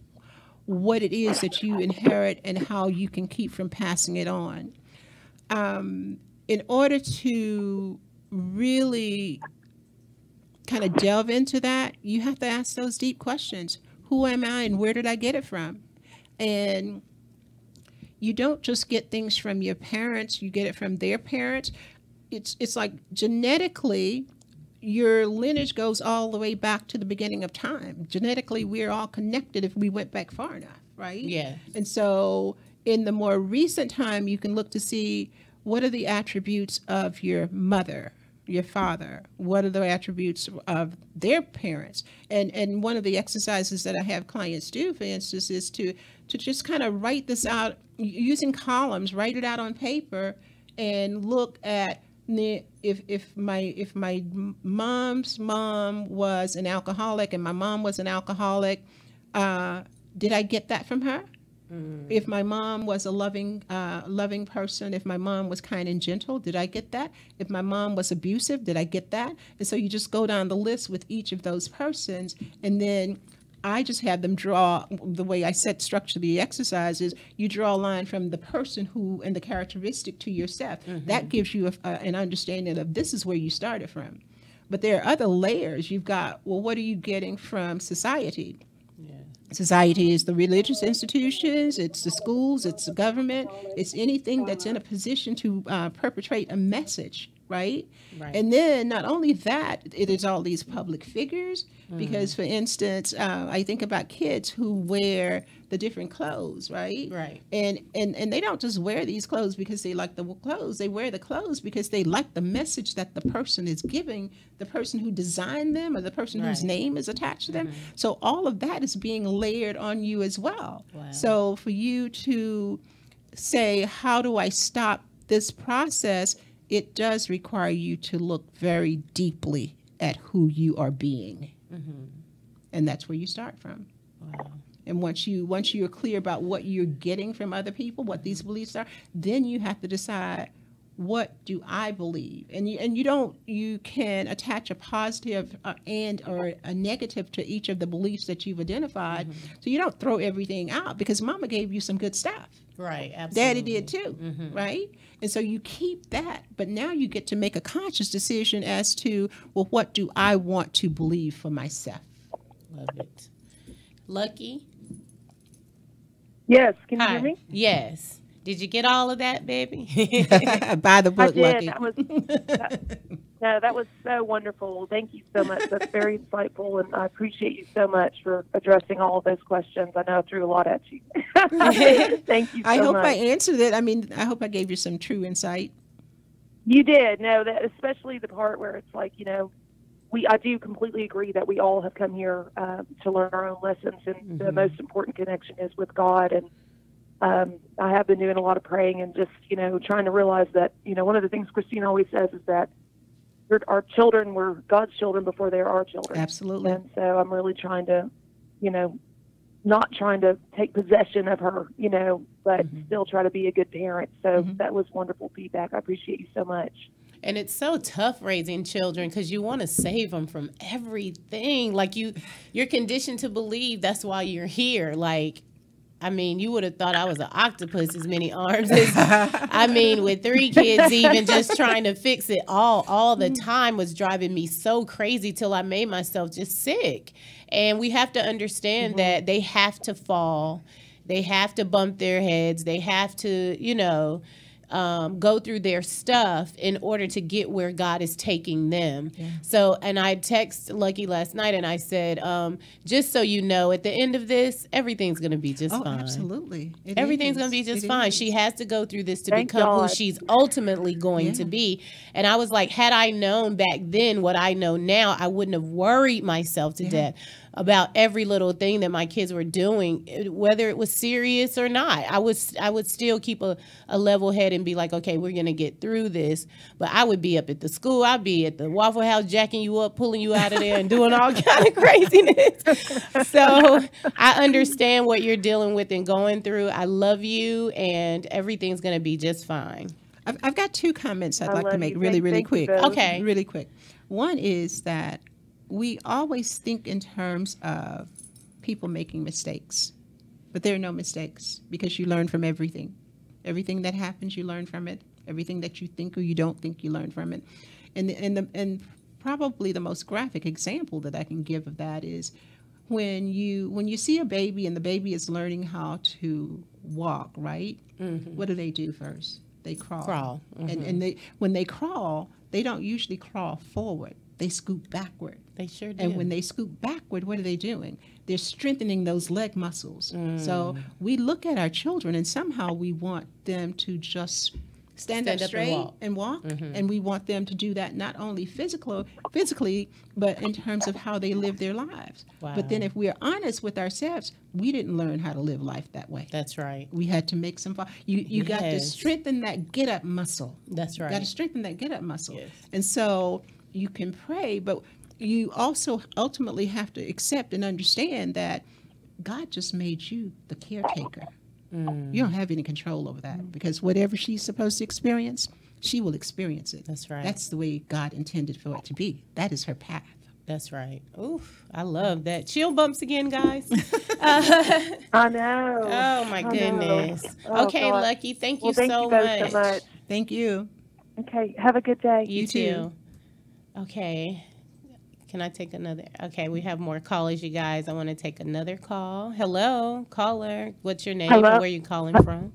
what it is that you inherit and how you can keep from passing it on. In order to really kind of delve into that, you have to ask those deep questions. Who am I and where did I get it from? And you don't just get things from your parents, you get it from their parents. It's like genetically, your lineage goes all the way back to the beginning of time. Genetically, we're all connected if we went back far enough, right? Yeah. And so in the more recent time, you can look to see what are the attributes of your mother, your father, what are the attributes of their parents. And one of the exercises that I have clients do, for instance, is to just kind of write this out using columns, write it out on paper, and look at if my mom's mom was an alcoholic and my mom was an alcoholic, did I get that from her? If my mom was a loving person, if my mom was kind and gentle, did I get that? If my mom was abusive, did I get that? And so you just go down the list with each of those persons, and then I just have them draw, the way I structure the exercises, you draw a line from the person who and the characteristic to yourself. That gives you an understanding of this is where you started from. But there are other layers. You've got, well, what are you getting from society? Society is the religious institutions, it's the schools, it's the government, it's anything that's in a position to perpetrate a message, right? And then not only that, it is all these public figures, because for instance, I think about kids who wear the different clothes, right? And they don't just wear these clothes because they like the clothes. They wear the clothes because they like the message that the person is giving, the person who designed them or the person whose name is attached to them. So all of that is being layered on you as well. So for you to say, how do I stop this process? It does require you to look very deeply at who you are being. And that's where you start from. And once you're clear about what you're getting from other people, what these beliefs are, then you have to decide, what do I believe? And you can attach a positive and or a negative to each of the beliefs that you've identified. So you don't throw everything out, because Mama gave you some good stuff. Absolutely. Daddy did too, right? And so you keep that, but now you get to make a conscious decision as to, well, what do I want to believe for myself? Love it. Lucky? Yes, can you hear me? Yes. Did you get all of that, baby? Buy the book, I did. Lucky. That was so wonderful. Thank you so much. That's very insightful, and I appreciate you so much for addressing all of those questions. I know I threw a lot at you. Thank you so much. I hope I answered it. I mean, I hope I gave you some true insight. You did. No, that especially the part where it's like, I do completely agree that we all have come here to learn our own lessons, and the most important connection is with God. And I have been doing a lot of praying and just, trying to realize that, one of the things Christine always says is that our children were God's children before they are our children. Absolutely. And so I'm really trying to, not trying to take possession of her, but still try to be a good parent. So that was wonderful feedback. I appreciate you so much. And it's so tough raising children because you want to save them from everything. Like you're conditioned to believe that's why you're here. Like, I mean, you would have thought I was an octopus, as many arms as, with 3 kids, even just trying to fix it all the time was driving me so crazy till I made myself just sick. And we have to understand that they have to fall. They have to bump their heads. They have to, go through their stuff in order to get where God is taking them. So, and I texted Lucky last night and I said, just so you know, at the end of this, everything's going to be just fine. Absolutely. Everything's going to be just fine. She has to go through this to become who she's ultimately going to be. And I was like, had I known back then what I know now, I wouldn't have worried myself to death about every little thing that my kids were doing, whether it was serious or not. I would still keep a level head and be like, okay, we're going to get through this. But I would be up at the school. I'd be at the Waffle House jacking you up, pulling you out of there and doing all kind of craziness. So I understand what you're dealing with and going through. I love you, and everything's going to be just fine. I've got 2 comments I'd like to make really quick. Okay. Really quick. One is that we always think in terms of people making mistakes, but there are no mistakes because you learn from everything. Everything that happens, you learn from it. Everything that you think or you don't think, you learn from it. And probably the most graphic example that I can give of that is when you see a baby and the baby is learning how to walk, right? What do they do first? They crawl. Crawl. And when they crawl, they don't usually crawl forward. They scoot backward. They sure do. And when they scoot backward, what are they doing? They're strengthening those leg muscles. So we look at our children, and somehow we want them to just stand up straight and walk. And we want them to do that not only physically, but in terms of how they live their lives. Wow. But then if we're honest with ourselves, we didn't learn how to live life that way. That's right. We had to make some. You got to strengthen that get up muscle. That's right. You got to strengthen that get up muscle. Yes. And so you can pray, but you also ultimately have to accept and understand that God just made you the caretaker. You don't have any control over that, because whatever she's supposed to experience, she will experience it. That's right. That's the way God intended for it to be. That is her path. That's right. Oof, I love that. Chill bumps again, guys. I know. Oh, my goodness. Oh, okay, God. Lucky, thank you, Thank so, you guys much. so much. Thank you. Okay, have a good day. You too. Okay. Can I take another? Okay, we have more callers, you guys. I want to take another call. Hello, caller. What's your name? Hello? And where are you calling from?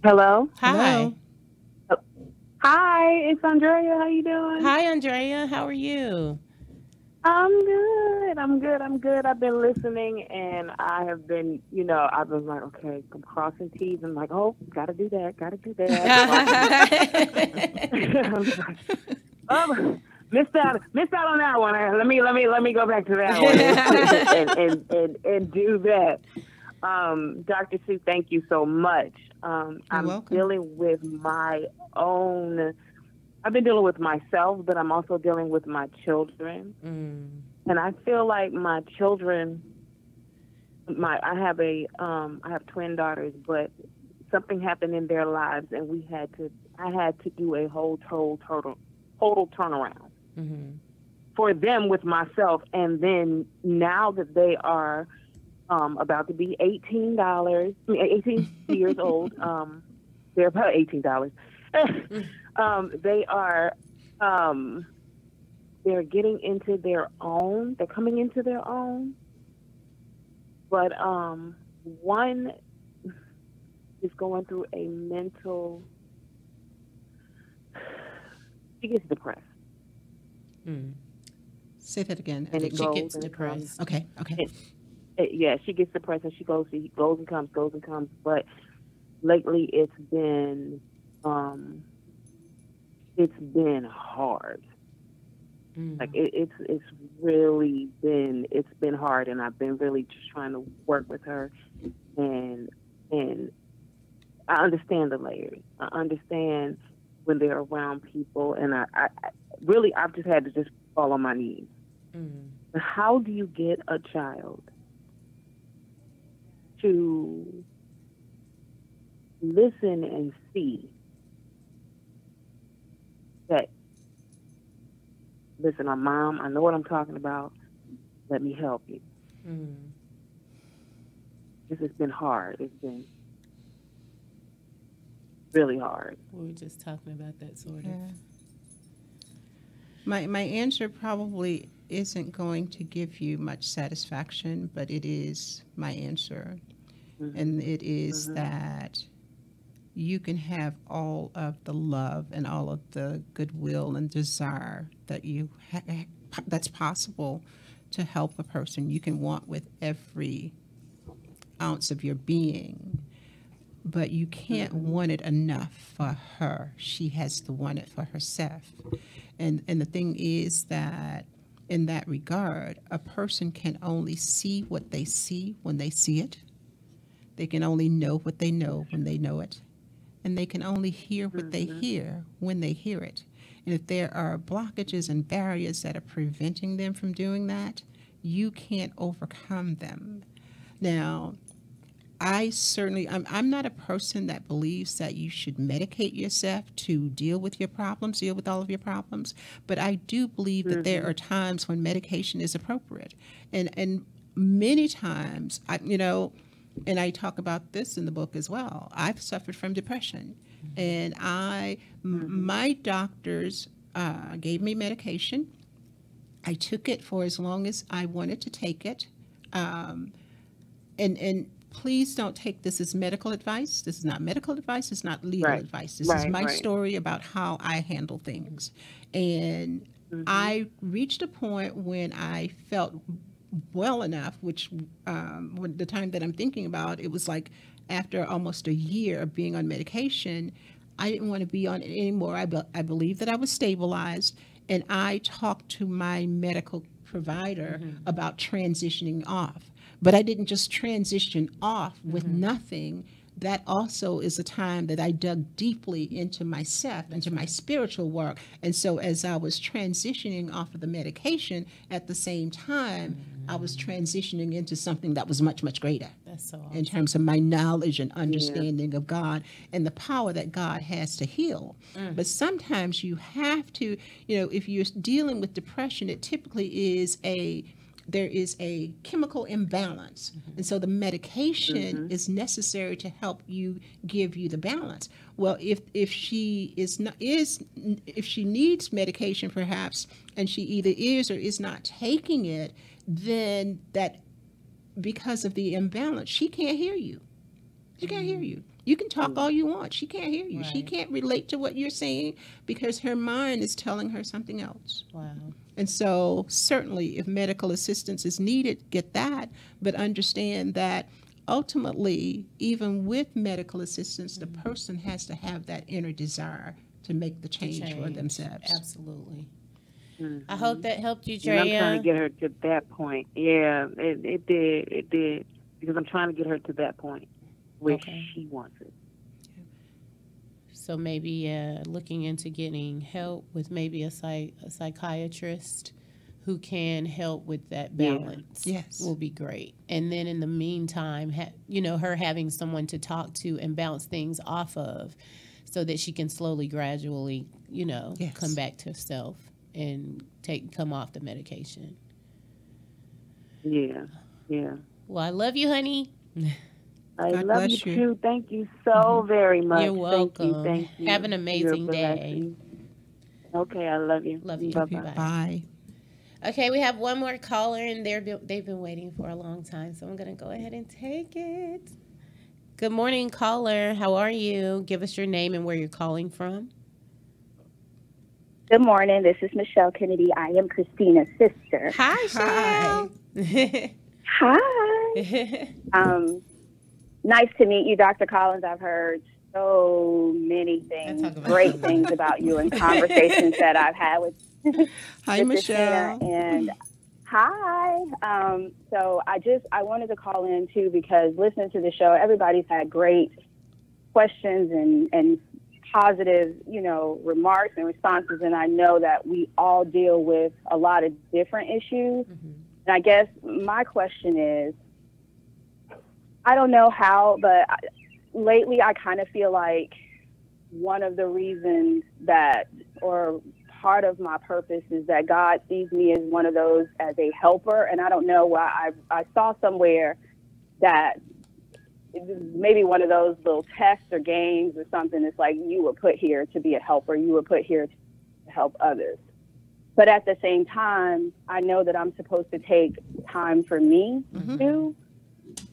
Hello. Hi. Hello. Hi, it's Andrea. How you doing? Hi, Andrea. How are you? I'm good. I'm good. I've been listening, and I have been, I've been like, okay, I'm crossing T's. I'm like, oh, gotta do that. Missed out on that one. Let me go back to that one and do that. Dr. Sue, thank you so much. I'm welcome. dealing with my own. I've been dealing with myself, but I'm also dealing with my children. And I feel like my children, I have twin daughters, but something happened in their lives, and I had to do a whole total turnaround for them with myself. And then now that they are about to be 18 years old, they're about $18. They are, they're getting into their own. They're coming into their own. But one is going through a mental. She gets depressed. Say that again. And She gets depressed. Okay. Yeah, she gets depressed, and she goes and comes. But lately, it's been hard. Like it's really been hard, and I've been really just trying to work with her, and I understand the layers. I understand when they're around people, and I've just had to just fall on my knees. How do you get a child to listen and see that, listen, I'm mom, I know what I'm talking about, let me help you? This has been hard. It's been really hard. We were just talking about that sort of. My answer probably isn't going to give you much satisfaction, but it is my answer. And it is that you can have all of the love and all of the goodwill and desire that that's possible to help a person. You can want with every ounce of your being, but you can't want it enough for her. She has to want it for herself. And the thing is that in that regard, a person can only see what they see when they see it. They can only know what they know when they know it. And they can only hear what they hear when they hear it. And if there are blockages and barriers that are preventing them from doing that, you can't overcome them. Now, I'm not a person that believes that you should medicate yourself to deal with all of your problems, but I do believe that there are times when medication is appropriate. And many times, and I talk about this in the book as well, I've suffered from depression. And my doctors gave me medication. I took it for as long as I wanted to take it. And please don't take this as medical advice. This is not medical advice. It's not legal advice. This is my story about how I handle things. And I reached a point when I felt well enough, which when the time that I'm thinking about, it was like after almost a year of being on medication, I didn't want to be on it anymore. I believed that I was stabilized, and I talked to my medical provider about transitioning off. But I didn't just transition off with nothing. That also is a time that I dug deeply into myself, into my spiritual work. And so as I was transitioning off of the medication, at the same time, I was transitioning into something that was much, much greater. That's so awesome. In terms of my knowledge and understanding of God and the power that God has to heal. But sometimes you have to, if you're dealing with depression, it typically is there is a chemical imbalance. And so the medication is necessary to help you give you the balance. Well, if she if she needs medication perhaps, and she either is or is not taking it, then that, because of the imbalance, she can't hear you. She can't hear you. You can talk all you want. She can't hear you. She can't relate to what you're saying because her mind is telling her something else. Wow. And so certainly if medical assistance is needed, get that, but understand that ultimately, even with medical assistance, the person has to have that inner desire to make the change for themselves. Absolutely. I hope that helped you, Drea. And I'm trying to get her to that point. Yeah, it did. Because I'm trying to get her to that point where she wants it. So maybe looking into getting help with maybe a psychiatrist who can help with that balance will be great. And then in the meantime, her having someone to talk to and bounce things off of so that she can slowly, gradually, come back to herself and come off the medication. Yeah. Well, I love you, honey. I love you too. Thank you so very much. You're welcome. Thank you. Have an amazing day. Okay, I love you. Love you. Bye-bye. Bye. Okay, we have one more caller, and they've been waiting for a long time, so I'm going to go ahead and take it. Good morning, caller. How are you? Give us your name and where you're calling from. Good morning. This is Michelle Kennedy. I am Christina's sister. Hi, Michelle. Hi. Nice to meet you, Dr. Collins. I've heard so many great things about you in conversations that I've had with Hi, Michelle. And hi. So I wanted to call in too because listening to the show, everybody's had great questions and positive, remarks and responses. And I know that we all deal with a lot of different issues. And I guess my question is, I don't know how, but lately I kind of feel like one of the reasons or part of my purpose is that God sees me as one of those, as a helper. And I don't know why I saw somewhere that maybe one of those little tests or games or something. It's like you were put here to be a helper. You were put here to help others. But at the same time, I know that I'm supposed to take time for me too.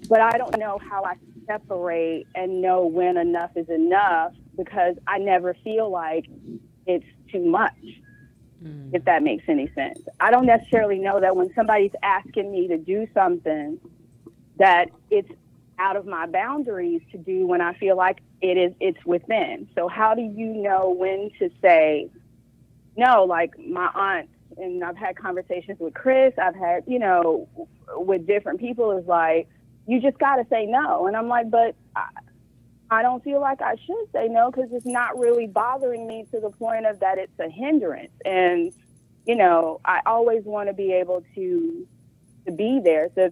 But I don't know how I separate and know when enough is enough because I never feel like it's too much, if that makes any sense. I don't necessarily know that when somebody's asking me to do something that it's out of my boundaries to do when I feel like it's within. So how do you know when to say no? Like my aunt, and I've had conversations with Chris, I've had, with different people, is like, you just got to say no. And I'm like, but I don't feel like I should say no because it's not really bothering me to the point of that it's a hindrance. And, I always want to be able to be there. So,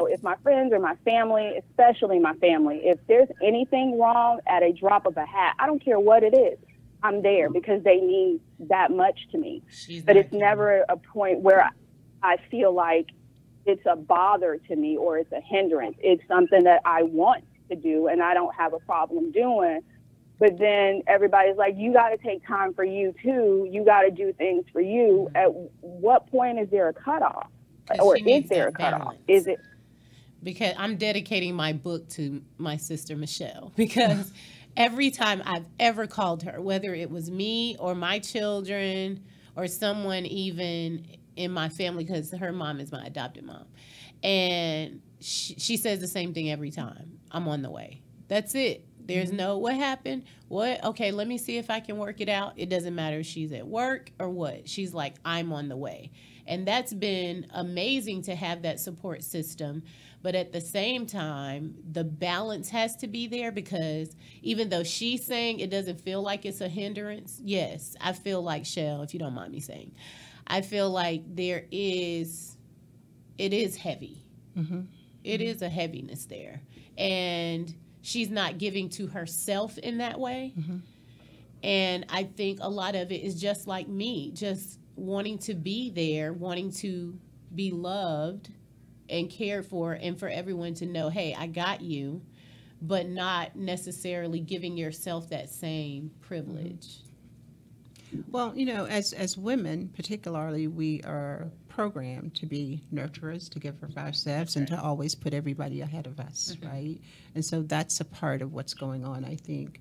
if my friends or my family, especially my family, if there's anything wrong at a drop of a hat, I don't care what it is, I'm there because they need that much to me. But it's never a point where I feel like it's a bother to me or it's a hindrance. It's something that I want to do and I don't have a problem doing. But then everybody's like, you got to take time for you too. You got to do things for you. At what point is there a cutoff? Or is there a cutoff? Is it? because I'm dedicating my book to my sister Michelle, because every time I've ever called her, whether it was me or my children or someone even in my family, because her mom is my adopted mom, and she says the same thing every time: I'm on the way. That's it. There's no, what happened? What? Okay, let me see if I can work it out. It doesn't matter if she's at work or what. She's like, I'm on the way. And that's been amazing to have that support system. But at the same time, the balance has to be there, because even though she's saying it doesn't feel like it's a hindrance, yes, I feel like, Shell, if you don't mind me saying, I feel like it is heavy. Mm-hmm. It is a heaviness there. And she's not giving to herself in that way. Mm-hmm. And I think a lot of it is just like me, just wanting to be there, wanting to be loved and cared for, and for everyone to know, hey, I got you, but not necessarily giving yourself that same privilege. Well, you know, as women, particularly, we are programmed to be nurturers, to give of ourselves, and to always put everybody ahead of us, right? And so that's a part of what's going on, I think.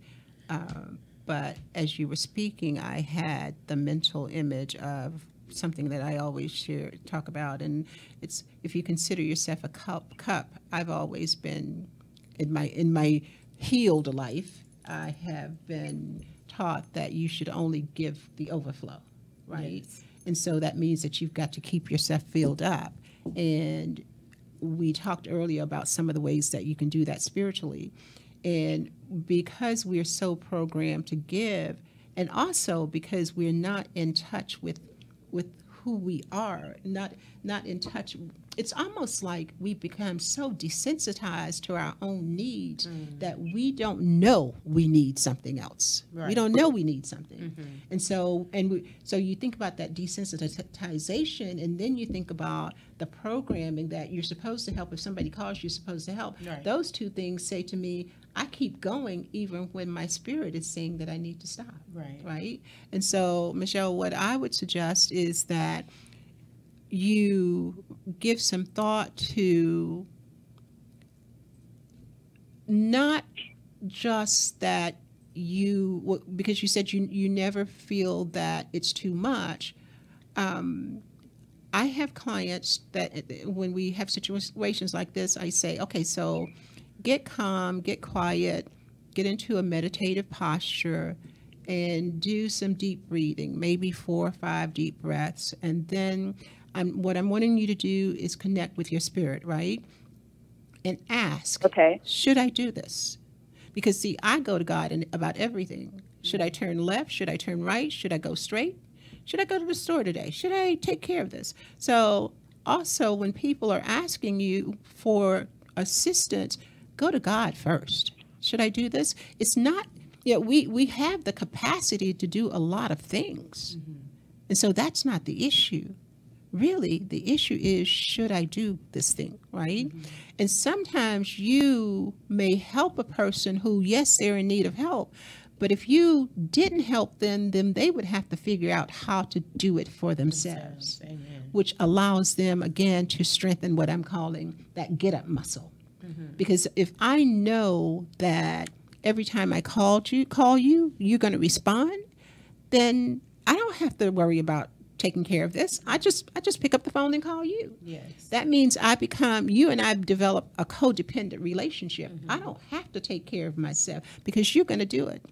But as you were speaking, I had the mental image of something that I always talk about, and it's, if you consider yourself a cup. I've always been, in my healed life, I have been taught that you should only give the overflow, right? Yes. And so that means that you've got to keep yourself filled up. And we talked earlier about some of the ways that you can do that spiritually. And because we're so programmed to give, and also because we're not in touch with who we are, not in touch, it's almost like we become so desensitized to our own needs that we don't know we need something else. Right. We don't know we need something. And so you think about that desensitization, and then you think about the programming that you're supposed to help. If somebody calls, you're supposed to help. Right. Those two things say to me, I keep going even when my spirit is saying that I need to stop. Right? And so, Michelle, what I would suggest is that you give some thought to not just that because you said you never feel that it's too much. I have clients that when we have situations like this, I say, okay, so get calm, get quiet, get into a meditative posture, and do some deep breathing, maybe 4 or 5 deep breaths. And then what I'm wanting you to do is connect with your spirit, right? And ask, okay, should I do this? Because, see, I go to God about everything. Should I turn left? Should I turn right? Should I go straight? Should I go to the store today? Should I take care of this? So also, when people are asking you for assistance, go to God first. Should I do this? It's not, we have the capacity to do a lot of things. And so that's not the issue. Really, the issue is, should I do this thing, right? And sometimes you may help a person who, yes, they're in need of help, but if you didn't help them, then they would have to figure out how to do it for themselves, which allows them, again, to strengthen what I'm calling that get-up muscle. Because if I know that every time I call you, you're going to respond, then I don't have to worry about taking care of this. I just pick up the phone and call you. Yes. That means you and I've developed a codependent relationship. I don't have to take care of myself because you're going to do it.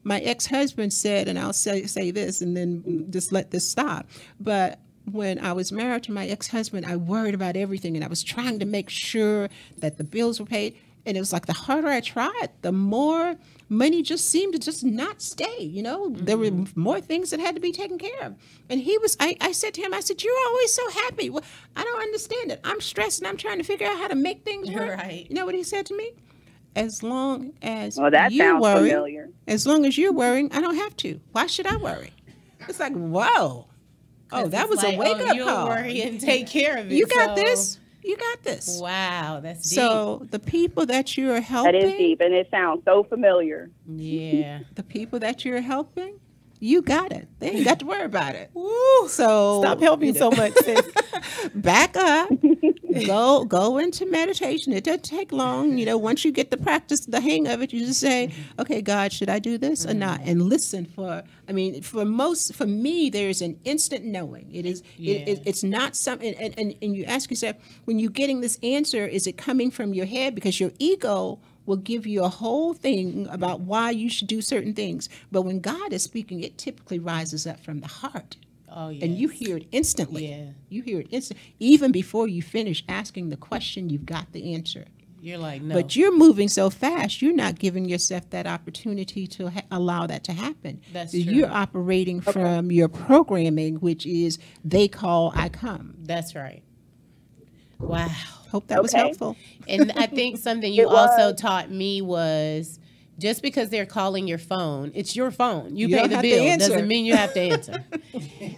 My ex-husband said, and I'll say this and then just let this stop, but when I was married to my ex-husband, I worried about everything, and I was trying to make sure that the bills were paid. And it was like the harder I tried, the more money just seemed to just not stay. There were more things that had to be taken care of. And I said to him, I said, you're always so happy. Well, I don't understand it. I'm stressed and I'm trying to figure out how to make things work. Right. You know what he said to me? As long as you're worrying, familiar. As long as you're worrying, I don't have to. Why should I worry? It's like, whoa. Oh, that was a wake-up call. You'll worry and take care of it. You got this. You got this. Wow, that's deep. So the people that you're helping. That is deep, and it sounds so familiar. Yeah. The people that you're helping, you got it. They ain't got to worry about it. Woo. So Stop helping so much, sis. back up, go into meditation. It doesn't take long. Once you get the hang of it, you just say, okay, God, should I do this or not? And listen for me, there's an instant knowing. It's not something, and you ask yourself, when you're getting this answer, is it coming from your head? Because your ego will give you a whole thing about why you should do certain things. But when God is speaking, it typically rises up from the heart. Oh, yes. And you hear it instantly. Yeah. You hear it instantly. Even before you finish asking the question, you've got the answer. You're like, no. But you're moving so fast, you're not giving yourself that opportunity to allow that to happen. That's true. You're operating from your programming, which is they call, I come. That's right. Wow. Hope that was helpful. And I think something you also taught me was just because they're calling your phone, it's your phone. You pay the bill. Doesn't mean you have to answer.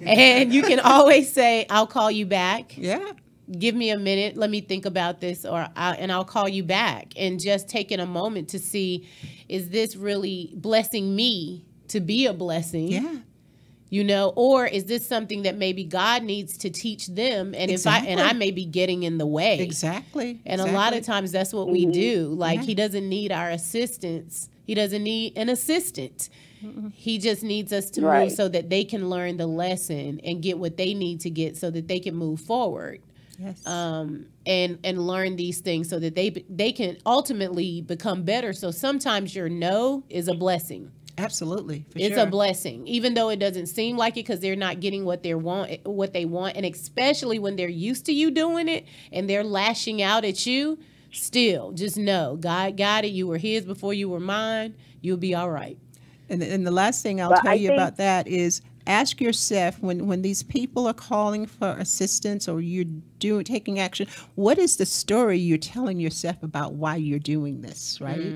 And you can always say, I'll call you back. Yeah. Give me a minute. Let me think about this, and I'll call you back. And just taking a moment to see, is this really blessing me to be a blessing? Yeah. Or is this something that maybe God needs to teach them, and Exactly. I may be getting in the way. Exactly. And a lot of times that's what we do. Like, Yeah. he doesn't need our assistance. He doesn't need an assistant. He just needs us to move so that they can learn the lesson and get what they need to get so that they can move forward. Yes. And learn these things so that they can ultimately become better. So sometimes your no is a blessing. Absolutely. It's a blessing, even though it doesn't seem like it, because they're not getting what they want, and especially when they're used to you doing it and they're lashing out at you. Still, just know God got it. You were His before you were mine. You'll be all right. And the last thing I'll tell you about that is ask yourself when these people are calling for assistance or you're taking action, what is the story you're telling yourself about why you're doing this, right?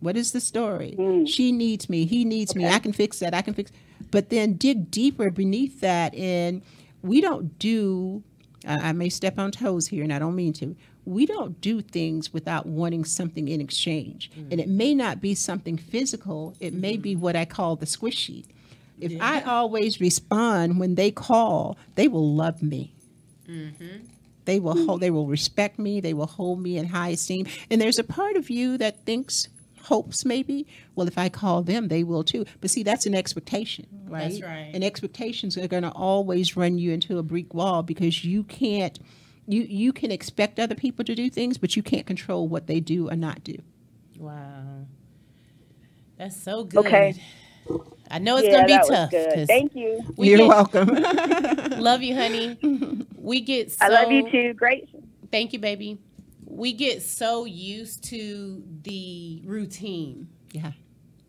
What is the story? She needs me. He needs me. I can fix that. I can fix. But then dig deeper beneath that. And we don't do, I may step on toes here, and I don't mean to. We don't do things without wanting something in exchange. And it may not be something physical. It may be what I call the squishy. If I always respond when they call, they will love me. They will respect me. They will hold me in high esteem. And there's a part of you that hopes maybe, well, if I call them, they will too. But see, that's an expectation, right? That's right. And expectations are going to always run you into a brick wall because you can't. You can expect other people to do things, but you can't control what they do or not do. Wow. That's so good. Okay. I know it's going to be tough. Good. Thank you. You're welcome. Love you, honey. We get so... I love you too. Great. Thank you, baby. We get so used to the routine. Yeah.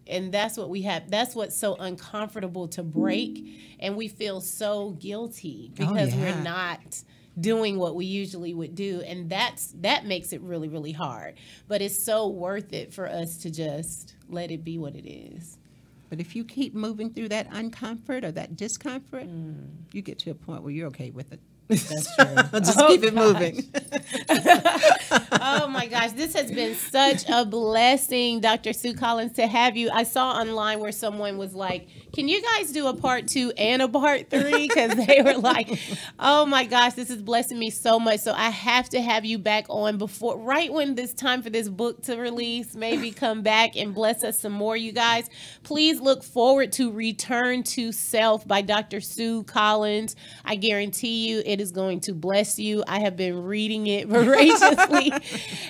And that's what we have. That's what's so uncomfortable to break. And we feel so guilty because we're not doing what we usually would do. And that makes it really, really hard. But it's so worth it for us to just let it be what it is. But if you keep moving through that uncomfort or that discomfort, you get to a point where you're okay with it. That's true. Just keep it moving. Oh my gosh, this has been such a blessing, Dr. Sue Collins, to have you. I saw online where someone was like, can you guys do a part 2 and a part 3? Because they were like, oh my gosh, this is blessing me so much. So I have to have you back on right when it's time for this book to release. Maybe come back and bless us some more, you guys. Please look forward to Return to Self by Dr. Sue Collins. I guarantee you it is going to bless you. I have been reading it voraciously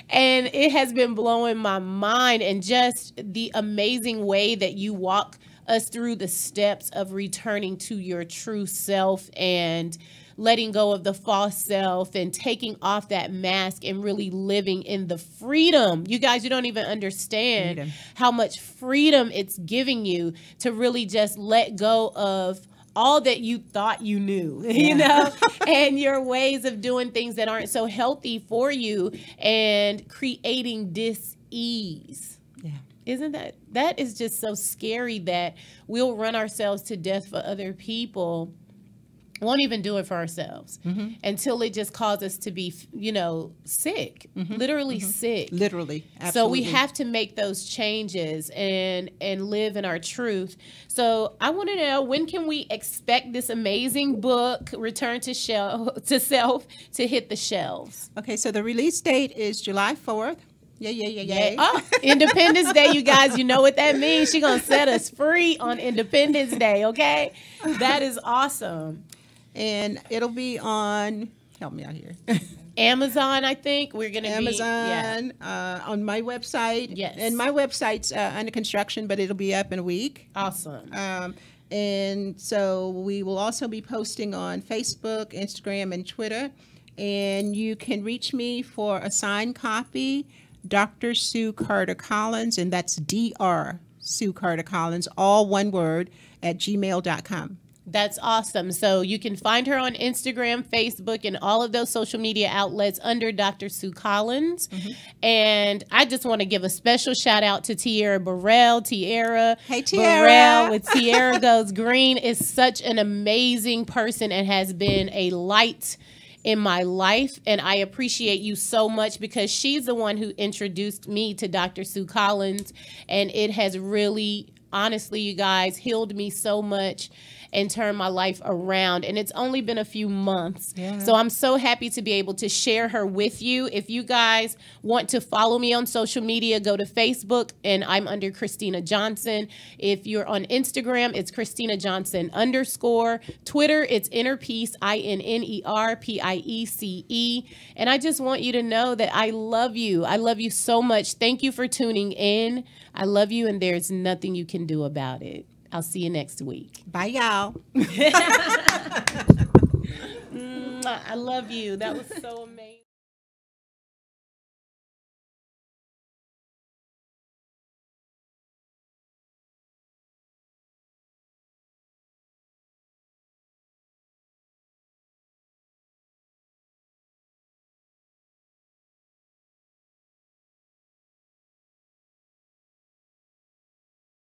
and it has been blowing my mind, and just the amazing way that you walk us through the steps of returning to your true self and letting go of the false self and taking off that mask and really living in the freedom. You guys, you don't even understand how much freedom it's giving you to really just let go of all that you thought you knew, you know, and your ways of doing things that aren't so healthy for you, and creating dis-ease. Yeah. Isn't that is just so scary that we'll run ourselves to death for other people won't even do it for ourselves until it just causes us to be, sick, literally sick. Literally, absolutely. So we have to make those changes and live in our truth. So I want to know, when can we expect this amazing book, Return to Self, to hit the shelves? Okay, so the release date is July 4th. Yeah. Oh, Independence Day, you guys, you know what that means. She's going to set us free on Independence Day, okay? That is awesome. And it'll be on, help me out here. Amazon, I think. We're going to be. Amazon, on my website. Yes. And my website's under construction, but it'll be up in a week. Awesome. And so we will also be posting on Facebook, Instagram, and Twitter. And you can reach me for a signed copy, Dr. Sue Carter Collins, and that's Dr. Sue Carter Collins, all one word, at gmail.com. That's awesome. So you can find her on Instagram, Facebook, and all of those social media outlets under Dr. Sue Collins. And I just want to give a special shout out to Tierra Burrell. Hey, Tierra. Burrell with Tierra Goes Green is such an amazing person and has been a light in my life, and I appreciate you so much because she's the one who introduced me to Dr. Sue Collins, and it has really, honestly, you guys, healed me so much and turned my life around. And it's only been a few months. Yeah. So I'm so happy to be able to share her with you. If you guys want to follow me on social media, go to Facebook and I'm under Christina Johnson. If you're on Instagram, it's Christina Johnson _. Twitter, it's Inner Peace, INNERPIECE. And I just want you to know that I love you. I love you so much. Thank you for tuning in. I love you, and there's nothing you can do about it. I'll see you next week. Bye, y'all. I love you. That was so amazing.